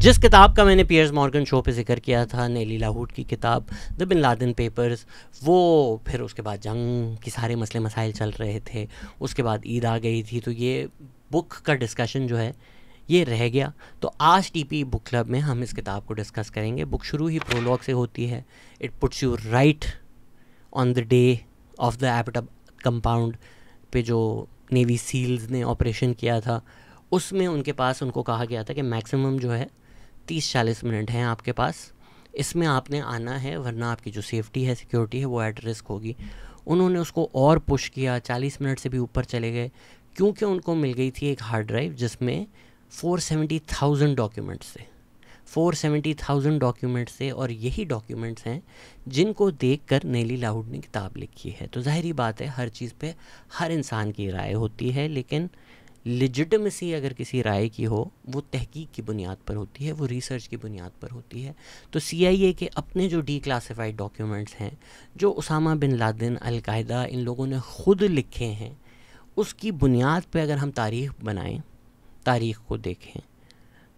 جس کتاب کا میں نے پیئرس مورگن شو پہ ذکر کیا تھا، نیلی لاہوٹ کی کتاب دی بن لادن پیپرز، وہ پھر اس کے بعد جنگ کی سارے مسئلے مسائل چل رہے تھے، اس کے بعد عید آ گئی تھی، تو یہ بک کا ڈسکشن جو ہے یہ رہ گیا. تو آج ٹی پی بک کلب میں ہم اس کتاب کو ڈسکس کریں گے. بک شروع ہی پرولوگ سے ہوتی ہے. It puts you right on the day of the Abbott compound پہ جو نیوی سیلز نے آپریشن کیا تھا. اس میں ان کے پاس ان کو کہا گیا تھا کہ میکسیمم جو ہے 30-40 منٹ ہیں آپ کے پاس، اس میں آپ نے آنا ہے ورنہ آپ کی جو سیفٹی ہے، سیکیورٹی ہے، وہ ایٹ رسک ہوگی. انہوں نے اس کو اور پش کیا، 40 منٹ سے بھی اوپر چلے گئے، کیونکہ ان کو مل گئی تھی ایک ہارڈ ڈرائیو جس میں 470,000 ڈاکیومنٹس تھے. 470,000 ڈاکیومنٹس تھے، اور یہی ڈاکیومنٹس ہیں جن کو دیکھ کر نیلی لاہوٹ نے کتاب لکھی ہے. تو ظاہری بات ہے ہر چیز پہ ہر انسان کی رائے ہوتی ہے، لیکن لیجٹمیسی اگر کسی رائے کی ہو وہ تحقیق کی بنیاد پر ہوتی ہے، وہ ریسرچ کی بنیاد پر ہوتی ہے. تو CIA کے اپنے جو ڈی کلاسیفائڈ ڈاکیومنٹس ہیں جو اسامہ بن لادن، القاعدہ، ان لوگوں نے خود لکھے ہیں، اس کی بنیاد پہ اگر ہم تاریخ بنائیں، تاریخ کو دیکھیں،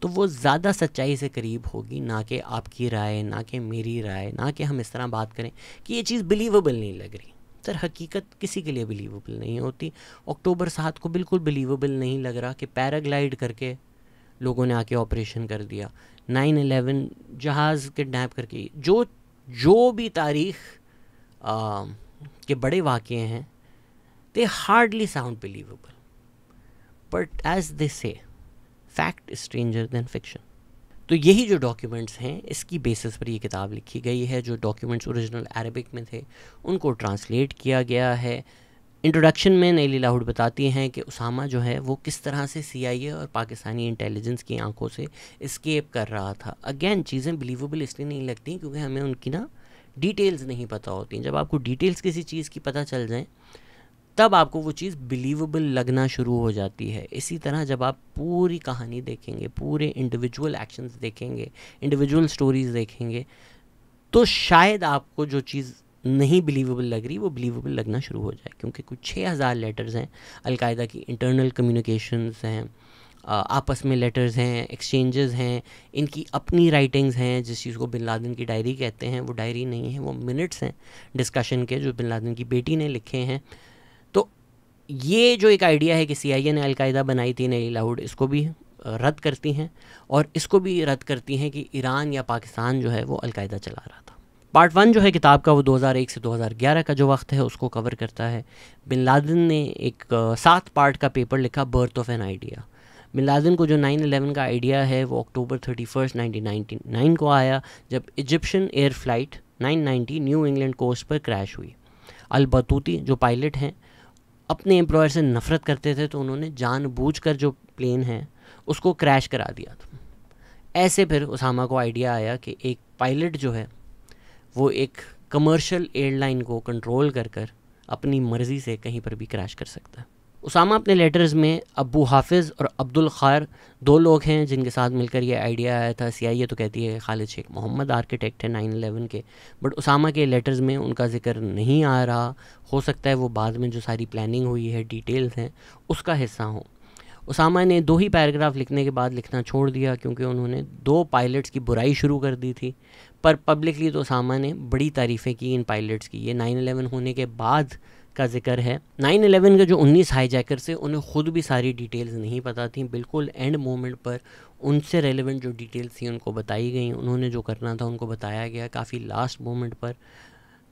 تو وہ زیادہ سچائی سے قریب ہوگی، نہ کہ آپ کی رائے، نہ کہ میری رائے، نہ کہ ہم اس طرح بات کریں کہ یہ چیز بلیویبل نہیں لگ رہی. سر حقیقت کسی کے لیے بلیویبل نہیں ہوتی. اکتوبر 7 کو بالکل بلیویبل نہیں لگ رہا کہ پیراگلائڈ کر کے لوگوں نے آ کے آپریشن کر دیا. 9/11 جہاز کڈنیپ کر کے، جو بھی تاریخ کے بڑے واقعے ہیں، they hardly sound believable. But as they say, fact is stranger than fiction. تو یہی جو ڈاکیومنٹس ہیں اس کی بیسس پر یہ کتاب لکھی گئی ہے. جو ڈاکیومنٹس اوریجنل عربک میں تھے ان کو ٹرانسلیٹ کیا گیا ہے. انٹروڈکشن میں نیلی لاہوٹ بتاتی ہیں کہ اسامہ جو ہے وہ کس طرح سے CIA اور پاکستانی انٹیلیجنس کی آنکھوں سے اسکیپ کر رہا تھا. اگین چیزیں بلیویبل اس لیے نہیں لگتی کیونکہ ہمیں ان کی نا ڈیٹیلز نہیں پتہ ہوتی. جب آپ کو ڈیٹیلز کسی چیز کی پتہ چل جائیں تب آپ کو وہ چیز بلیویبل لگنا شروع ہو جاتی ہے. اسی طرح جب آپ پوری کہانی دیکھیں گے، پورے انڈیویجول ایکشنز دیکھیں گے، انڈیویجول سٹوریز دیکھیں گے، تو شاید آپ کو جو چیز نہیں بلیویبل لگ رہی وہ بلیویبل لگنا شروع ہو جائے. کیونکہ کچھ 6,000 لیٹرز ہیں، القاعدہ کی انٹرنل کمیونیکیشنز ہیں، آپس میں لیٹرز ہیں، ایکسچینجز ہیں، ان کی اپنی رائٹنگز ہیں. جس چیز کو بن لادن کی ڈائری کہتے ہیں وہ ڈائری نہیں ہے، وہ منٹس ہیں ڈسکشن کے جو بن لادن کی بیٹی نے لکھے ہیں. تو یہ جو ایک آئیڈیا ہے کہ CIA نے القاعدہ بنائی تھی، نیلی لاہوٹ اس کو بھی رد کرتی ہیں، اور اس کو بھی رد کرتی ہیں کہ ایران یا پاکستان جو ہے وہ القاعدہ چلا رہا تھا. پارٹ 1 جو ہے کتاب کا وہ 2001 سے 2011 کا جو وقت ہے اس کو کور کرتا ہے. بن لادن نے ایک 7 پارٹ کا پیپر لکھا، birth of an idea. Bin Laden کو جو 9/11 کا آئیڈیا ہے وہ October 31, 1999 کو آیا جب Egyptian air flight 990 New England coast پر کریش ہوئی. البطوطی جو پائلٹ ہیں اپنے امپلائر سے نفرت کرتے تھے، تو انہوں نے جان بوجھ کر جو پلین ہے اس کو کریش کرا دیا تھا. ایسے پھر اسامہ کو آئیڈیا آیا کہ ایک پائلٹ جو ہے وہ ایک کمرشل ایئر لائن کو کنٹرول کر کر اپنی مرضی سے کہیں پر بھی کریش کر سکتا ہے. اسامہ اپنے لیٹرز میں ابو حافظ اور عبد الخیر 2 لوگ ہیں جن کے ساتھ مل کر یہ آئیڈیا آیا تھا. CIA تو کہتی ہے خالد شیخ محمد آرکیٹیکٹ ہے 9/11 کے، بٹ اسامہ کے لیٹرز میں ان کا ذکر نہیں آ رہا. ہو سکتا ہے وہ بعد میں جو ساری پلاننگ ہوئی ہے، ڈیٹیلز ہیں، اس کا حصہ ہوں. اسامہ نے 2 ہی پیراگراف لکھنے کے بعد لکھنا چھوڑ دیا کیونکہ انہوں نے 2 پائلٹس کی برائی شروع کر دی تھی. پر پبلکلی تو اسامہ نے بڑی تعریفیں کی ان پائلٹس کی. یہ 9/11 ہونے کے بعد کا ذکر ہے. 9/11 کے جو 19 ہائی جیکر سے انہیں خود بھی ساری ڈیٹیلز نہیں پتہ تھیں. بالکل اینڈ مومنٹ پر ان سے ریلیونٹ جو ڈیٹیلز تھیں ان کو بتائی گئیں، انہوں نے جو کرنا تھا ان کو بتایا گیا. کافی لاسٹ مومنٹ پر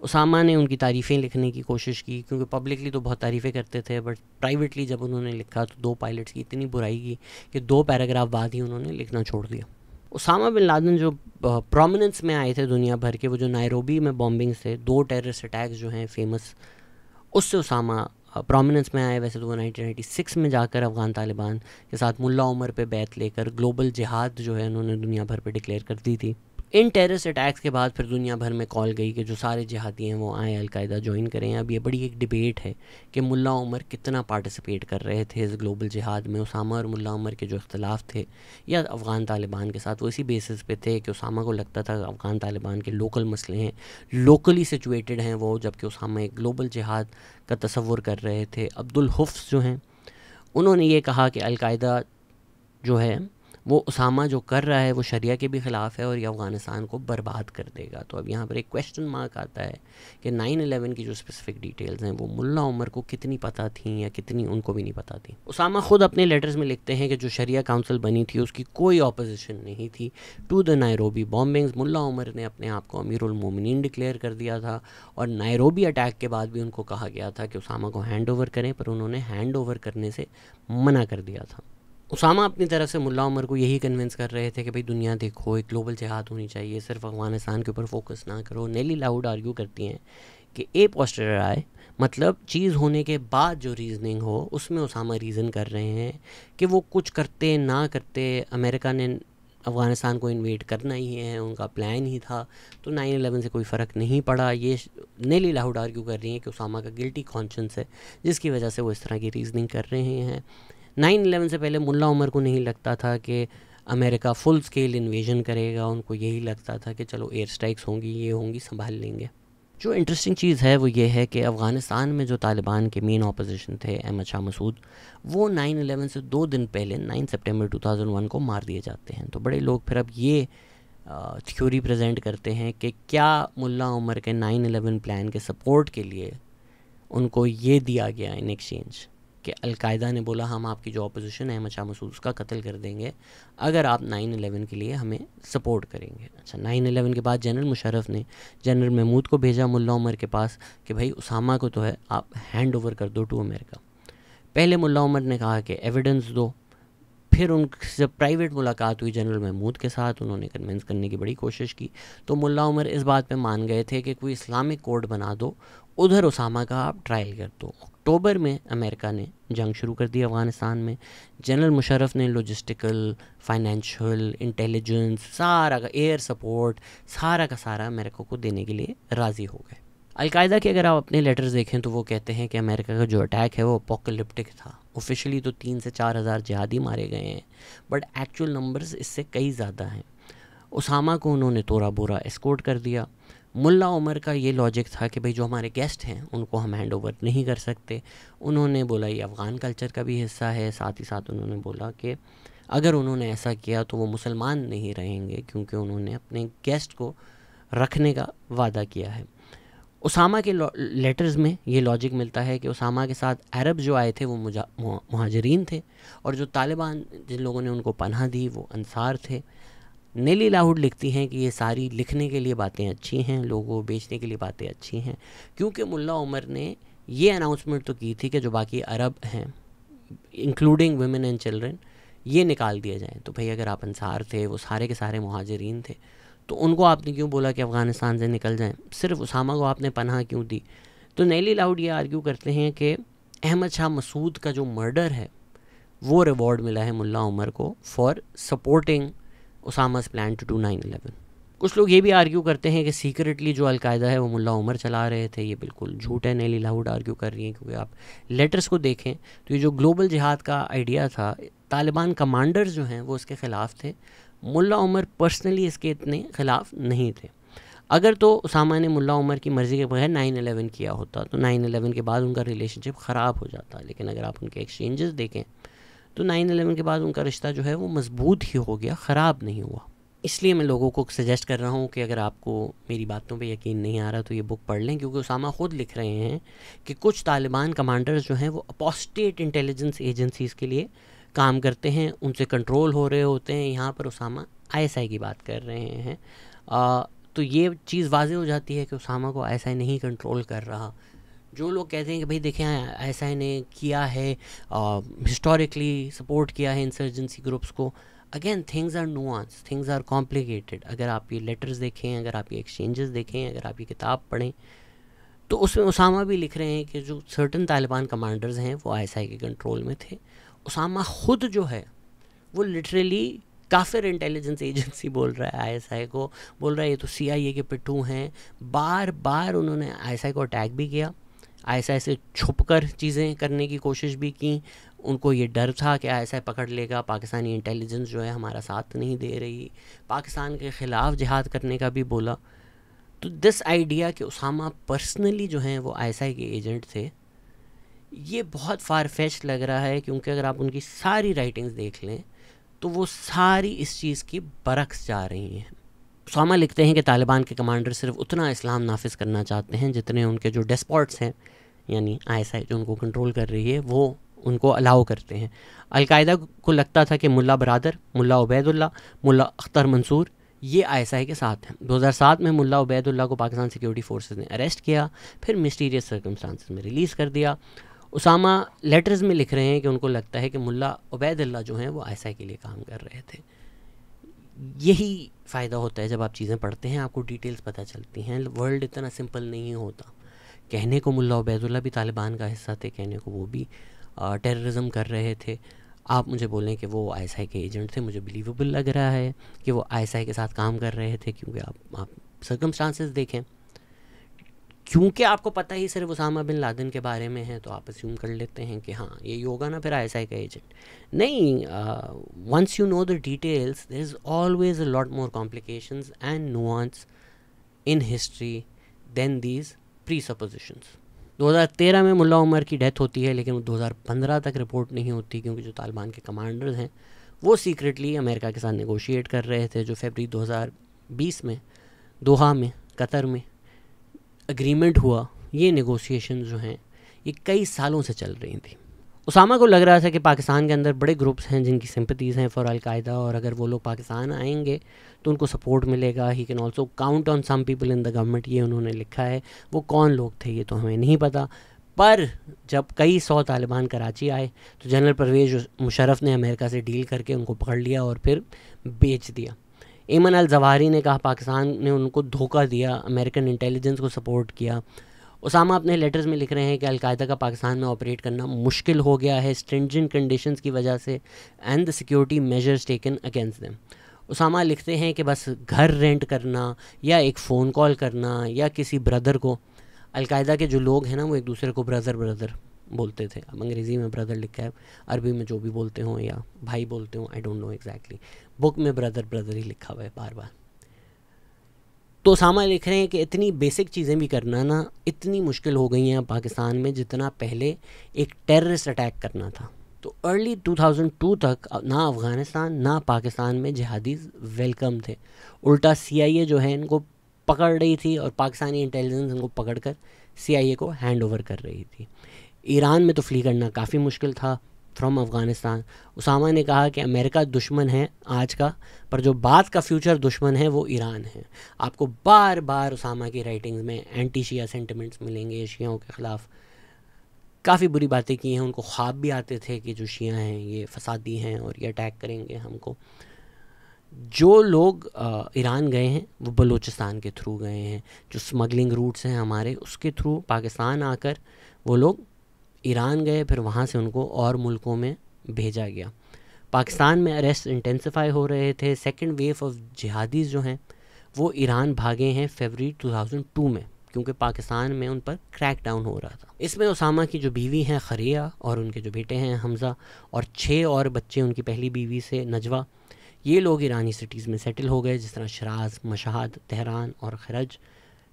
اسامہ نے ان کی تعریفیں لکھنے کی کوشش کی کیونکہ پبلکلی تو بہت تعریفیں کرتے تھے، بٹ پرائیویٹلی جب انہوں نے لکھا تو 2 پائلٹس کی اتنی برائی کی کہ 2 پیراگراف بعد ہی انہوں نے لکھنا چھوڑ دیا. اسامہ بن لادن جو پرومیننس میں آئے تھے دنیا بھر کے، وہ جو نائروبی میں بامبنگز تھے، 2 ٹیررسٹ اٹیکس جو ہیں فیمس، اس سے اسامہ پرومیننس میں آئے. ویسے تو وہ 1996 میں جا کر افغان طالبان کے ساتھ ملا عمر پہ بیعت لے کر گلوبل جہاد جو ہے انہوں نے دنیا بھر پہ ڈکلیئر کر دی تھی. ان ٹیررسٹ اٹیکس کے بعد پھر دنیا بھر میں کال گئی کہ جو سارے جہادی ہیں وہ آئیں القاعدہ جوائن کریں. اب یہ بڑی ایک ڈیبیٹ ہے کہ ملا عمر کتنا پارٹیسپیٹ کر رہے تھے اس گلوبل جہاد میں. اسامہ اور ملا عمر کے جو اختلاف تھے یا افغان طالبان کے ساتھ، وہ اسی بیسس پہ تھے کہ اسامہ کو لگتا تھا افغان طالبان کے لوکل مسئلے ہیں، لوکلی سچویٹڈ ہیں وہ، جبکہ اسامہ ایک گلوبل جہاد کا تصور کر رہے تھے. عبد الحفظ جو ہیں انہوں نے یہ کہا کہ القاعدہ جو ہے وہ اسامہ جو کر رہا ہے وہ شریعہ کے بھی خلاف ہے اور یہ افغانستان کو برباد کر دے گا. تو اب یہاں پر ایک کویشچن مارک آتا ہے کہ 9/11 کی جو اسپیسیفک ڈیٹیلز ہیں وہ ملا عمر کو کتنی پتہ تھیں یا کتنی ان کو بھی نہیں پتہ تھیں. اسامہ خود اپنے لیٹرز میں لکھتے ہیں کہ جو شریعہ کاؤنسل بنی تھی اس کی کوئی اپوزیشن نہیں تھی ٹو دا نائروبی بامبنگز. ملا عمر نے اپنے آپ کو امیر المومنین ڈکلیئر کر دیا تھا اور نائروبی اٹیک کے بعد بھی ان کو کہا گیا تھا کہ اسامہ کو ہینڈ اوور کریں, پر انہوں نے ہینڈ اوور کرنے سے منع کر دیا تھا. اسامہ اپنی طرف سے ملا عمر کو یہی کنونس کر رہے تھے کہ بھئی دنیا دیکھو, ایک گلوبل جہاد ہونی چاہیے, صرف افغانستان کے اوپر فوکس نہ کرو. نیلی لاؤڈ آرگیو کرتی ہیں کہ اے پوسٹر آئے, مطلب چیز ہونے کے بعد جو ریزننگ ہو اس میں اسامہ ریزن کر رہے ہیں کہ وہ کچھ کرتے نہ کرتے امریکہ نے افغانستان کو انویٹ کرنا ہی ہے, ان کا پلان ہی تھا, تو 9/11 سے کوئی فرق نہیں پڑا. یہ نیلی لاؤڈ آرگیو کر رہی ہیں کہ اسامہ کا گلٹی کانشنس ہے جس کی وجہ سے وہ اس طرح کی ریزننگ کر رہے ہیں. 9/11 سے پہلے ملا عمر کو نہیں لگتا تھا کہ امریکہ فل سکیل انویژن کرے گا, ان کو یہی لگتا تھا کہ چلو ایئر سٹرائکس ہوں گی, یہ ہوں گی, سنبھال لیں گے. جو انٹرسٹنگ چیز ہے وہ یہ ہے کہ افغانستان میں جو طالبان کے مین اپوزیشن تھے احمد شاہ مسعود, وہ 9/11 سے 2 دن پہلے 9 سپٹمبر 2001 کو مار دیے جاتے ہیں. تو بڑے لوگ پھر اب یہ تھیوری پریزنٹ کرتے ہیں کہ کیا ملا عمر کے 9/11 پلان کے سپورٹ کے لیے ان کو یہ دیا گیا ان ایکسچینج کہ القاعدہ نے بولا ہم آپ کی جو اپوزیشن ہے احمد شاہ مسعود اس کا قتل کر دیں گے اگر آپ 9/11 کے لیے ہمیں سپورٹ کریں گے. اچھا, 9/11 کے بعد جنرل مشرف نے جنرل محمود کو بھیجا ملا عمر کے پاس کہ بھائی اسامہ کو تو ہے آپ ہینڈ اوور کر دو ٹو امریکہ. پہلے ملا عمر نے کہا کہ ایویڈنس دو, پھر ان سے پرائیویٹ ملاقات ہوئی جنرل محمود کے ساتھ, انہوں نے کنونس کرنے کی بڑی کوشش کی, تو ملا عمر اس بات پہ مان گئے تھے کہ کوئی اسلامک کوڈ بنا دو, ادھر اسامہ کا آپ ٹرائل کر دو. اکتوبر میں امریکہ نے جنگ شروع کر دی افغانستان میں. جنرل مشرف نے لاجسٹیکل, فائنینشیل, انٹیلیجنس, سارا کا ایئر سپورٹ سارا کا سارا امریکہ کو دینے کے لیے راضی ہو گئے. القاعدہ کے اگر آپ اپنے لیٹرز دیکھیں تو وہ کہتے ہیں کہ امریکہ کا جو اٹیک ہے وہ اپوکلپٹک تھا. آفیشلی تو 3 سے 4 ہزار جہادی مارے گئے ہیں, بٹ ایکچوئل نمبرز اس سے کئی زیادہ ہیں. اسامہ کو انہوں نے تورا بورا اسکورٹ کر دیا. ملا عمر کا یہ لاجک تھا کہ بھئی جو ہمارے گیسٹ ہیں ان کو ہم ہینڈ اوور نہیں کر سکتے. انہوں نے بولا یہ افغان کلچر کا بھی حصہ ہے, ساتھ ہی ساتھ انہوں نے بولا کہ اگر انہوں نے ایسا کیا تو وہ مسلمان نہیں رہیں گے کیونکہ انہوں نے اپنے گیسٹ کو رکھنے کا وعدہ کیا ہے. اسامہ کے لیٹرز میں یہ لاجک ملتا ہے کہ اسامہ کے ساتھ عرب جو آئے تھے وہ مہاجرین تھے, اور جو طالبان جن لوگوں نے ان کو پناہ دی وہ انصار تھے. نیلی لاہوڈ لکھتی ہیں کہ یہ ساری لکھنے کے لیے باتیں اچھی ہیں, لوگوں کو بیچنے کے لیے باتیں اچھی ہیں, کیونکہ ملا عمر نے یہ اناؤنسمنٹ تو کی تھی کہ جو باقی عرب ہیں انکلوڈنگ ویمن اینڈ چلڈرن یہ نکال دیے جائیں. تو بھئی اگر آپ انصار تھے, وہ سارے کے سارے مہاجرین تھے, تو ان کو آپ نے کیوں بولا کہ افغانستان سے نکل جائیں, صرف اسامہ کو آپ نے پناہ کیوں دی؟ تو نیلی لاؤڈ یہ آرگیو کرتے ہیں کہ احمد شاہ مسعود کا جو مرڈر ہے وہ ریوارڈ ملا ہے ملا عمر کو for supporting Osama's plan to do 9/11. کچھ لوگ یہ بھی آرگیو کرتے ہیں کہ سیکرٹلی جو القاعدہ ہے وہ ملا عمر چلا رہے تھے. یہ بالکل جھوٹ ہے, نیلی لاہوڈ آرگیو کر رہی ہیں, کیونکہ آپ لیٹرز کو دیکھیں تو یہ جو گلوبل جہاد کا آئیڈیا تھا, طالبان کمانڈرز جو ہیں وہ اس کے خلاف تھے, ملا عمر پرسنلی اس کے اتنے خلاف نہیں تھے. اگر تو اسامہ نے ملا عمر کی مرضی کے بغیر 9/11 کیا ہوتا تو 9/11 کے بعد ان کا ریلیشن شپ خراب ہو جاتا, لیکن اگر آپ ان کے ایکسچینجز دیکھیں تو 9/11 کے بعد ان کا رشتہ جو ہے وہ مضبوط ہی ہو گیا, خراب نہیں ہوا. اس لیے میں لوگوں کو سجیسٹ کر رہا ہوں کہ اگر آپ کو میری باتوں پہ یقین نہیں آ رہا تو یہ بک پڑھ لیں, کیونکہ اسامہ خود لکھ رہے ہیں کہ کچھ طالبان کمانڈرز جو ہیں وہ اپوسٹیٹ انٹیلیجنس ایجنسیز کے لیے کام کرتے ہیں, ان سے کنٹرول ہو رہے ہوتے ہیں. یہاں پر اسامہ ISI کی بات کر رہے ہیں, تو یہ چیز واضح ہو جاتی ہے کہ اسامہ کو ISI نہیں کنٹرول کر رہا. جو لوگ کہتے ہیں کہ بھئی دیکھیں ISI نے کیا ہے, ہسٹوریکلی سپورٹ کیا ہے انسرجنسی گروپس کو, again things are nuanced, things are complicated. اگر آپ یہ لیٹرز دیکھیں, اگر آپ یہ ایکسچینجز دیکھیں, اگر آپ یہ کتاب پڑھیں, تو اس میں اسامہ بھی لکھ رہے ہیں کہ جو سرٹن طالبان کمانڈرز ہیں وہ ISI کے کنٹرول میں تھے. اسامہ خود جو ہے وہ لٹرلی کافر انٹیلیجنس ایجنسی بول رہا ہے ISI کو, بول رہا ہے یہ تو CIA کے پٹھو ہیں. بار بار انہوں نے ISI کو اٹیک بھی کیا, ISI سے چھپ کر چیزیں کرنے کی کوشش بھی کی. ان کو یہ ڈر تھا کہ ISI پکڑ لے گا, پاکستانی انٹیلیجنس جو ہے ہمارا ساتھ نہیں دے رہی, پاکستان کے خلاف جہاد کرنے کا بھی بولا. تو دس آئیڈیا کہ اسامہ پرسنلی جو ہیں وہ ISI کے ایجنٹ تھے, یہ بہت فار فیچ لگ رہا ہے, کیونکہ اگر آپ ان کی ساری رائٹنگز دیکھ لیں تو وہ ساری اس چیز کی برعکس جا رہی ہیں. اسامہ لکھتے ہیں کہ طالبان کے کمانڈر صرف اتنا اسلام نافذ کرنا چاہتے ہیں جتنے ان کے جو ڈسپورٹس ہیں یعنی ISI جو ان کو کنٹرول کر رہی ہے وہ ان کو الاؤ کرتے ہیں. القاعدہ کو لگتا تھا کہ ملا برادر، ملا عبید اللہ، ملا اختر منصور یہ ISI کے ساتھ ہیں. 2007 میں ملا عبید اللہ کو پاکستان سیکیورٹی فورسز نے اریسٹ کیا، پھر مسٹیریس سرکمسٹانسز میں ریلیز کر دیا. اسامہ لیٹرز میں لکھ رہے ہیں کہ ان کو لگتا ہے کہ ملا عبید اللہ جو ہیں وہ ISI کے لیے کام کر رہے تھے. یہی فائدہ ہوتا ہے جب آپ چیزیں پڑھتے ہیں، آپ کو ڈیٹیلز پتہ چلتی ہیں. ورلڈ اتنا سمپل نہیں ہوتا. کہنے کو ملا عبید اللہ بھی طالبان کا حصہ تھے، کہنے کو وہ بھی ٹیررزم کر رہے تھے. آپ مجھے بولیں کہ وہ ISI کے ایجنٹ تھے، مجھے بلیویبل لگ رہا ہے کہ وہ ISI کے ساتھ کام کر رہے تھے، کیونکہ آپ سرکمسٹانسز دیکھیں. کیونکہ آپ کو پتہ ہی صرف اسامہ بن لادن کے بارے میں ہے تو آپ اسیوم کر لیتے ہیں کہ ہاں یہ ہوگا نا پھر ISI کا ایجنٹ. نہیں، once you know the details there is always a lot more complications and nuance in history than these presuppositions. 2013 میں ملا عمر کی ڈیتھ ہوتی ہے، لیکن وہ 2015 تک رپورٹ نہیں ہوتی، کیونکہ جو طالبان کے کمانڈرز ہیں وہ سیکرٹلی امریکہ کے ساتھ نیگوشیٹ کر رہے تھے. جو فیبری 2020 میں دوحہ میں قطر میں اگریمنٹ ہوا، یہ نیگوسیشن جو ہیں یہ کئی سالوں سے چل رہی تھیں. اسامہ کو لگ رہا تھا کہ پاکستان کے اندر بڑے گروپس ہیں جن کی سمپتیز ہیں فار القاعدہ، اور اگر وہ لوگ پاکستان آئیں گے تو ان کو سپورٹ ملے گا. He can also count on some people in the government, یہ انہوں نے لکھا ہے. وہ کون لوگ تھے یہ تو ہمیں نہیں پتہ، پر جب کئی 100 طالبان کراچی آئے تو جنرل پرویز مشرف نے امریکہ سے ڈیل کر کے ان کو پکڑ لیا اور پھر بیچ دیا. ایمن الزواہری نے کہا پاکستان نے ان کو دھوکہ دیا، امریکن انٹیلیجنس کو سپورٹ کیا. اسامہ اپنے لیٹرز میں لکھ رہے ہیں کہ القاعدہ کا پاکستان میں آپریٹ کرنا مشکل ہو گیا ہے اسٹرنجنٹ کنڈیشنز کی وجہ سے and the security measures taken against them. Osama لکھتے ہیں کہ بس گھر رینٹ کرنا یا ایک فون کال کرنا یا کسی بردر کو، القاعدہ کے جو لوگ ہیں نا وہ ایک دوسرے کو برادر بولتے تھے. اب انگریزی میں بردر لکھا ہے، عربی میں جو بھی بولتے ہوں یا بھائی بولتے ہوں، آئی ڈونٹ نو ایگزیکٹلی. بک میں برادر ہی لکھا ہوا ہے بار بار. تو اسامہ لکھ رہے ہیں کہ اتنی بیسک چیزیں بھی کرنا نا اتنی مشکل ہو گئی ہیں پاکستان میں جتنا پہلے ایک ٹیررسٹ اٹیک کرنا تھا. تو ارلی 2002 تک نہ افغانستان نہ پاکستان میں جہادیز ویلکم تھے. الٹا CIA جو ہے ان کو پکڑ رہی تھی اور پاکستانی انٹیلیجنس ان کو پکڑ کر CIA کو ہینڈ اوور کر رہی تھی. ایران میں تو فلی کرنا کافی مشکل تھا فرام افغانستان. اسامہ نے کہا کہ امریکہ دشمن ہے آج کا، پر جو بعد کا فیوچر دشمن ہے وہ ایران ہے. آپ کو بار بار اسامہ کی رائٹنگز میں اینٹی شیعہ سینٹیمنٹس ملیں گے. شیعوں کے خلاف کافی بری باتیں کی ہیں. ان کو خواب بھی آتے تھے کہ جو شیعہ ہیں یہ فسادی ہیں اور یہ اٹیک کریں گے ہم کو. جو لوگ ایران گئے ہیں وہ بلوچستان کے تھرو گئے ہیں. جو سمگلنگ روٹس ہیں ہمارے اس کے تھرو پاکستان آ کر وہ لوگ ایران گئے، پھر وہاں سے ان کو اور ملکوں میں بھیجا گیا. پاکستان میں اریسٹ انٹینسیفائی ہو رہے تھے. سیکنڈ ویو آف جہادیز جو ہیں وہ ایران بھاگے ہیں فیبری 2002 میں، کیونکہ پاکستان میں ان پر کریک ڈاؤن ہو رہا تھا. اس میں اسامہ کی جو بیوی ہیں خریہ اور ان کے جو بیٹے ہیں حمزہ اور 6 اور بچے ان کی پہلی بیوی سے نجوہ، یہ لوگ ایرانی سٹیز میں سیٹل ہو گئے، جس طرح شراز، مشہد، تہران اور خرج.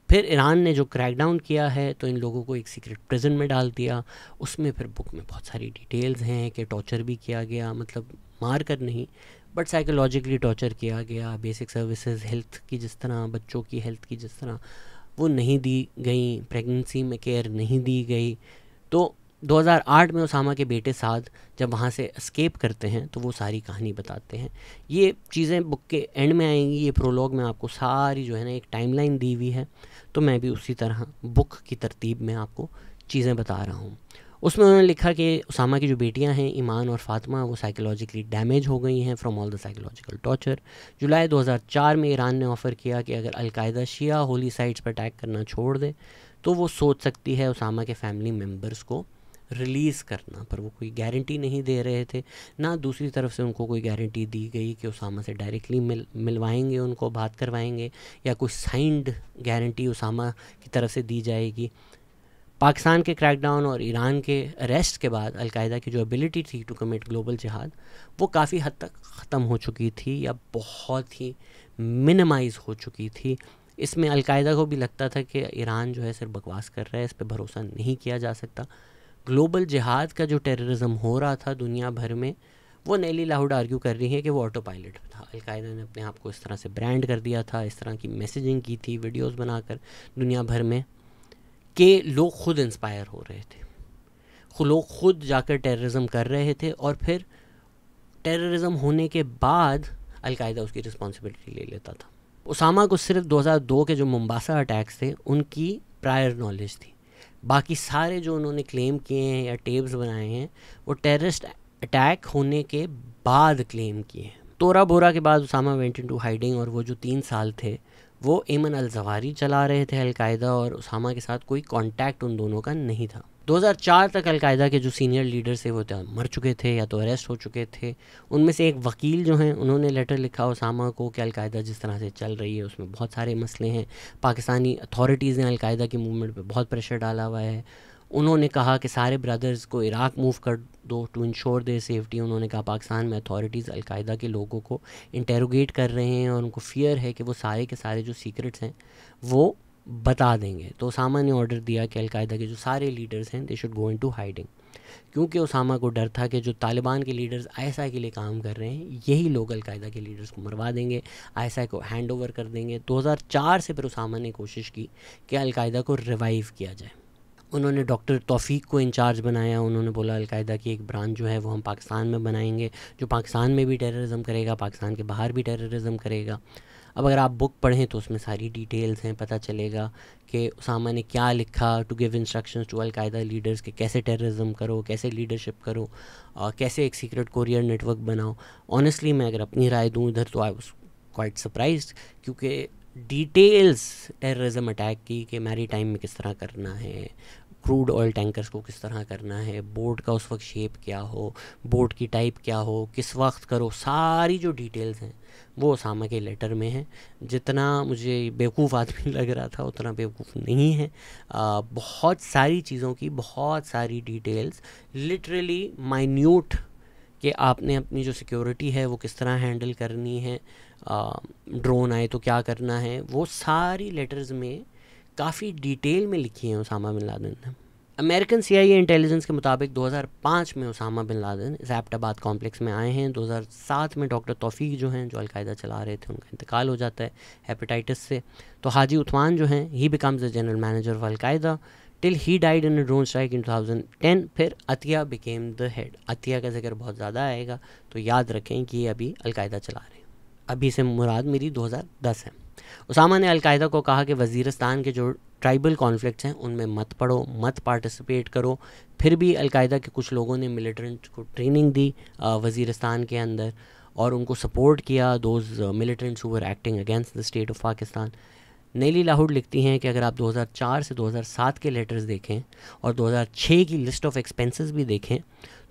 پھر ایران نے جو کریک ڈاؤن کیا ہے تو ان لوگوں کو ایک سیکرٹ پریزن میں ڈال دیا. اس میں پھر بک میں بہت ساری ڈیٹیلز ہیں کہ ٹارچر بھی کیا گیا، مطلب مار کر نہیں بٹ سائیکولوجیکلی ٹارچر کیا گیا. بیسک سروسز ہیلتھ کی جس طرح، بچوں کی ہیلتھ کی جس طرح وہ نہیں دی گئیں، پریگننسی میں کیئر نہیں دی گئی. تو 2008 میں اسامہ کے بیٹے سعد جب وہاں سے اسکیپ کرتے ہیں تو وہ ساری کہانی بتاتے ہیں. یہ چیزیں بک کے اینڈ میں آئیں گی. یہ پرولوگ میں آپ کو ساری جو ہے نا ایک ٹائم لائن دی ہوئی ہے، تو میں بھی اسی طرح بک کی ترتیب میں آپ کو چیزیں بتا رہا ہوں. اس میں انہوں نے لکھا کہ اسامہ کی جو بیٹیاں ہیں ایمان اور فاطمہ وہ سائیکولوجیکلی ڈیمیج ہو گئی ہیں from all the psychological torture. جولائی 2004 میں ایران نے آفر کیا کہ اگر القاعدہ شیعہ ہولی سائٹس پر اٹیک کرنا چھوڑ دے تو وہ سوچ سکتی ہے اسامہ کے فیملی ممبرس کو ریلیز کرنا، پر وہ کوئی گارنٹی نہیں دے رہے تھے. نہ دوسری طرف سے ان کو کوئی گارنٹی دی گئی کہ اسامہ سے ڈائریکٹلی ملوائیں گے، ان کو بات کروائیں گے، یا کوئی سائنڈ گارنٹی اسامہ کی طرف سے دی جائے گی. پاکستان کے کریک ڈاؤن اور ایران کے اریسٹ کے بعد القاعدہ کی جو ایبلٹی تھی ٹو کمٹ گلوبل جہاد وہ کافی حد تک ختم ہو چکی تھی یا بہت ہی منیمائز ہو چکی تھی. اس میں القاعدہ کو بھی لگتا تھا کہ ایران جو ہے صرف بکواس کر رہا ہے، اس پہ بھروسہ نہیں کیا جا سکتا. گلوبل جہاد کا جو ٹیررزم ہو رہا تھا دنیا بھر میں وہ نیلی لاہوڈ آرگیو کر رہی ہیں کہ وہ آٹو پائلٹ تھا. القاعدہ نے اپنے آپ کو اس طرح سے برانڈ کر دیا تھا, اس طرح کی میسیجنگ کی تھی ویڈیوز بنا کر دنیا بھر میں, کہ لوگ خود انسپائر ہو رہے تھے, لوگ خود جا کر ٹیررزم کر رہے تھے, اور پھر ٹیررزم ہونے کے بعد القاعدہ اس کی رسپانسبلٹی لے لیتا تھا. اسامہ کو صرف 2002 کے جو ممباسا اٹیکس تھے ان کی پرائر نالج تھی, باقی سارے جو انہوں نے کلیم کیے ہیں یا ٹیپس بنائے ہیں وہ ٹیررسٹ اٹیک ہونے کے بعد کلیم کیے ہیں. تورا بورا کے بعد اسامہ وینٹ انٹو ہائیڈنگ, اور وہ جو 3 سال تھے وہ ایمن الزواری چلا رہے تھے القاعدہ, اور اسامہ کے ساتھ کوئی کانٹیکٹ ان دونوں کا نہیں تھا. 2004 تک القاعدہ کے جو سینئر لیڈرز تھے وہ مر چکے تھے یا تو اریسٹ ہو چکے تھے. ان میں سے ایک وکیل جو ہیں انہوں نے لیٹر لکھا اسامہ کو کہ القاعدہ جس طرح سے چل رہی ہے اس میں بہت سارے مسئلے ہیں, پاکستانی اتھارٹیز نے القاعدہ کی موومنٹ پہ بہت پریشر ڈالا ہوا ہے. انہوں نے کہا کہ سارے برادرز کو عراق موو کر دو ٹو انشور دے سیفٹی. انہوں نے کہا پاکستان میں اتھارٹیز القاعدہ کے لوگوں کو انٹیروگیٹ کر رہے ہیں اور ان کو فیئر ہے کہ وہ سارے کے سارے جو سیکرٹس ہیں وہ بتا دیں گے. تو اسامہ نے آرڈر دیا کہ القاعدہ کے جو سارے لیڈرز ہیں they should go into hiding, کیونکہ اسامہ کو ڈر تھا کہ جو طالبان کے لیڈرز ISI کے لیے کام کر رہے ہیں یہی لوگ القاعدہ کے لیڈرز کو مروا دیں گے, ISI کو ہینڈ اوور کر دیں گے. 2004 سے پھر اسامہ نے کوشش کی کہ القاعدہ کو ریوائیو کیا جائے. انہوں نے ڈاکٹر توفیق کو انچارج بنایا. انہوں نے بولا القاعدہ کی ایک برانچ جو ہے وہ ہم پاکستان میں بنائیں گے جو پاکستان میں بھی ٹیررزم کرے گا, پاکستان کے باہر بھی ٹیررزم کرے گا. اب اگر آپ بک پڑھیں تو اس میں ساری ڈیٹیلز ہیں, پتہ چلے گا کہ اسامہ نے کیا لکھا to give instructions to al Qaeda leaders کہ کیسے ٹیررزم کرو, کیسے لیڈرشپ کرو, کیسے ایک سیکرٹ کوریئر نیٹ ورک بناؤ. آنیسٹلی میں اگر اپنی رائے دوں ادھر تو آئی واز کوائٹ سرپرائزڈ, کیونکہ ڈیٹیلز ٹیررزم اٹیک کی کہ میری ٹائم میں کس طرح کرنا ہے, کروڈ آئل ٹینکرز کو کس طرح کرنا ہے, بورڈ کا اس وقت شیپ کیا ہو, بورڈ کی ٹائپ کیا ہو, کس وقت کرو, ساری جو ڈیٹیلز ہیں وہ اسامہ کے لیٹر میں ہیں. جتنا مجھے بیوقوف آدمی لگ رہا تھا اتنا بیوقوف نہیں ہے. بہت ساری چیزوں کی بہت ساری ڈیٹیلز لٹرلی مائنیوٹ, کہ آپ نے اپنی جو سیکیورٹی ہے وہ کس طرح ہینڈل کرنی ہے, ڈرون آئے تو کیا کرنا ہے, وہ ساری لیٹرز میں کافی ڈیٹیل میں لکھی ہیں اسامہ بن لادن نے. امریکن CIA انٹیلیجنس کے مطابق 2005 میں اسامہ بن لادن زیبٹ آباد کمپلیکس میں آئے ہیں. 2007 میں ڈاکٹر توفیق جو ہیں جو القاعدہ چلا رہے تھے ان کا انتقال ہو جاتا ہے ہیپیٹائٹس سے. تو حاجی عثمان جو ہیں he becomes the general manager of al Qaeda till he died in drone strike in 2010. پھر عطیہ بیکیم دا ہیڈ. عطیہ کا ذکر بہت زیادہ آئے گا تو یاد رکھیں کہ یہ ابھی القاعدہ چلا رہے ہیں. ابھی سے مراد میری 2010 ہے. اسامہ نے القاعدہ کو کہا کہ وزیرستان کے جو ٹرائبل کانفلکٹس ہیں ان میں مت پڑھو, مت پارٹیسپیٹ کرو. پھر بھی القاعدہ کے کچھ لوگوں نے ملیٹنٹ کو ٹریننگ دی وزیرستان کے اندر اور ان کو سپورٹ کیا, those militants who were acting against the state of Pakistan. نیلی لاہوڈ لکھتی ہیں کہ اگر آپ 2004 سے 2007 کے لیٹرز دیکھیں اور 2006 کی لسٹ آف ایکسپینسز بھی دیکھیں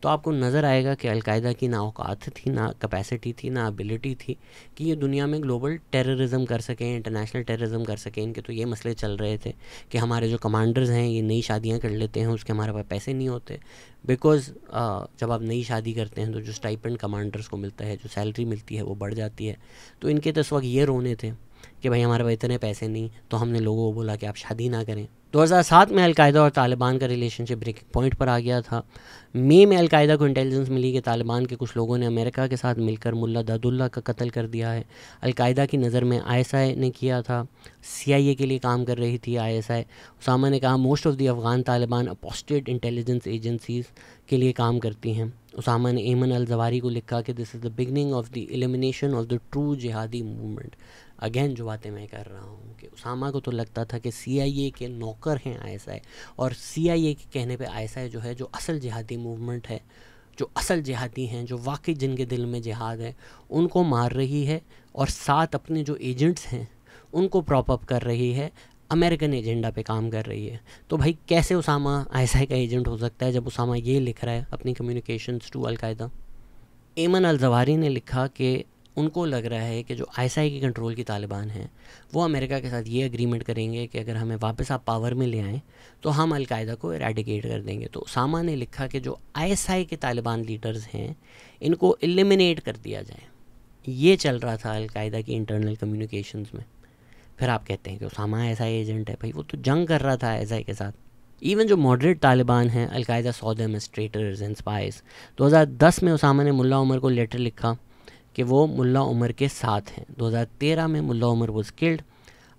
تو آپ کو نظر آئے گا کہ القاعدہ کی نہ اوقات تھی, نہ کیپیسٹی تھی, نہ ابیلٹی تھی کہ یہ دنیا میں گلوبل ٹیررزم کر سکیں, انٹرنیشنل ٹیررزم کر سکیں. ان کے تو یہ مسئلے چل رہے تھے کہ ہمارے جو کمانڈرز ہیں یہ نئی شادیاں کر لیتے ہیں, اس کے ہمارے پاس پیسے نہیں ہوتے, بیکاز جب آپ نئی شادی کرتے ہیں تو جو اسٹائپنڈ کمانڈرز کو ملتا ہے, جو سیلری ملتی ہے وہ بڑھ جاتی ہے. تو ان کے تو اس وقت یہ رونے تھے کہ بھائی ہمارے پاس اتنے پیسے نہیں, تو ہم نے لوگوں کو بولا کہ آپ شادی نہ کریں. 2007 میں القاعدہ اور طالبان کا ریلیشن شپ بریکنگ پوائنٹ پر آ گیا تھا. مئی میں القاعدہ کو انٹیلیجنس ملی کہ طالبان کے کچھ لوگوں نے امریکہ کے ساتھ مل کر ملا داد اللہ کا قتل کر دیا ہے. القاعدہ کی نظر میں ISI نے کیا تھا, CIA کے لیے کام کر رہی تھی ISI. اسامہ نے کہا most of the Afghan Taliban apostate intelligence agencies کے لیے کام کرتی ہیں. اسامہ نے ایمن الزواری کو لکھا کہ this is the beginning of the elimination of the true جہادی موومنٹ. اگین جو باتیں میں کر رہا ہوں کہ اسامہ کو تو لگتا تھا کہ CIA کے نوکر ہیں ISI, اور CIA کے کہنے پہ ISI جو ہے جو اصل جہادی موومنٹ ہے, جو اصل جہادی ہیں, جو واقعی جن کے دل میں جہاد ہے, ان کو مار رہی ہے اور ساتھ اپنے جو ایجنٹس ہیں ان کو پراپ اپ کر رہی ہے, امریکن ایجنڈا پہ کام کر رہی ہے. تو بھائی کیسے اسامہ ISI کا ایجنٹ ہو سکتا ہے جب اسامہ یہ لکھ رہا ہے اپنی کمیونیکیشنز ٹو القاعدہ. ایمن الزواری نے لکھا کہ ان کو لگ رہا ہے کہ جو ISI کی کنٹرول کی طالبان ہیں وہ امریکہ کے ساتھ یہ اگریمنٹ کریں گے کہ اگر ہمیں واپس آپ پاور میں لے آئیں تو ہم القاعدہ کو ایریڈیکیٹ کر دیں گے. تو اسامہ نے لکھا کہ جو ISI کے طالبان لیڈرز ہیں ان کو ایلیمینیٹ کر دیا جائے. یہ چل رہا تھا القاعدہ کی انٹرنل کمیونیکیشنز میں. پھر آپ کہتے ہیں کہ اسامہ ISI ایجنٹ ہے, بھائی وہ تو جنگ کر رہا تھا ISI کے ساتھ. ایون جو ماڈریٹ طالبان ہیں، القاعدہ saw them as traitors and spies. 2010 میں اسامہ نے ملا عمر کو لیٹر لکھا کہ وہ ملا عمر کے ساتھ ہیں. 2013 میں ملا عمر واز کلڈ.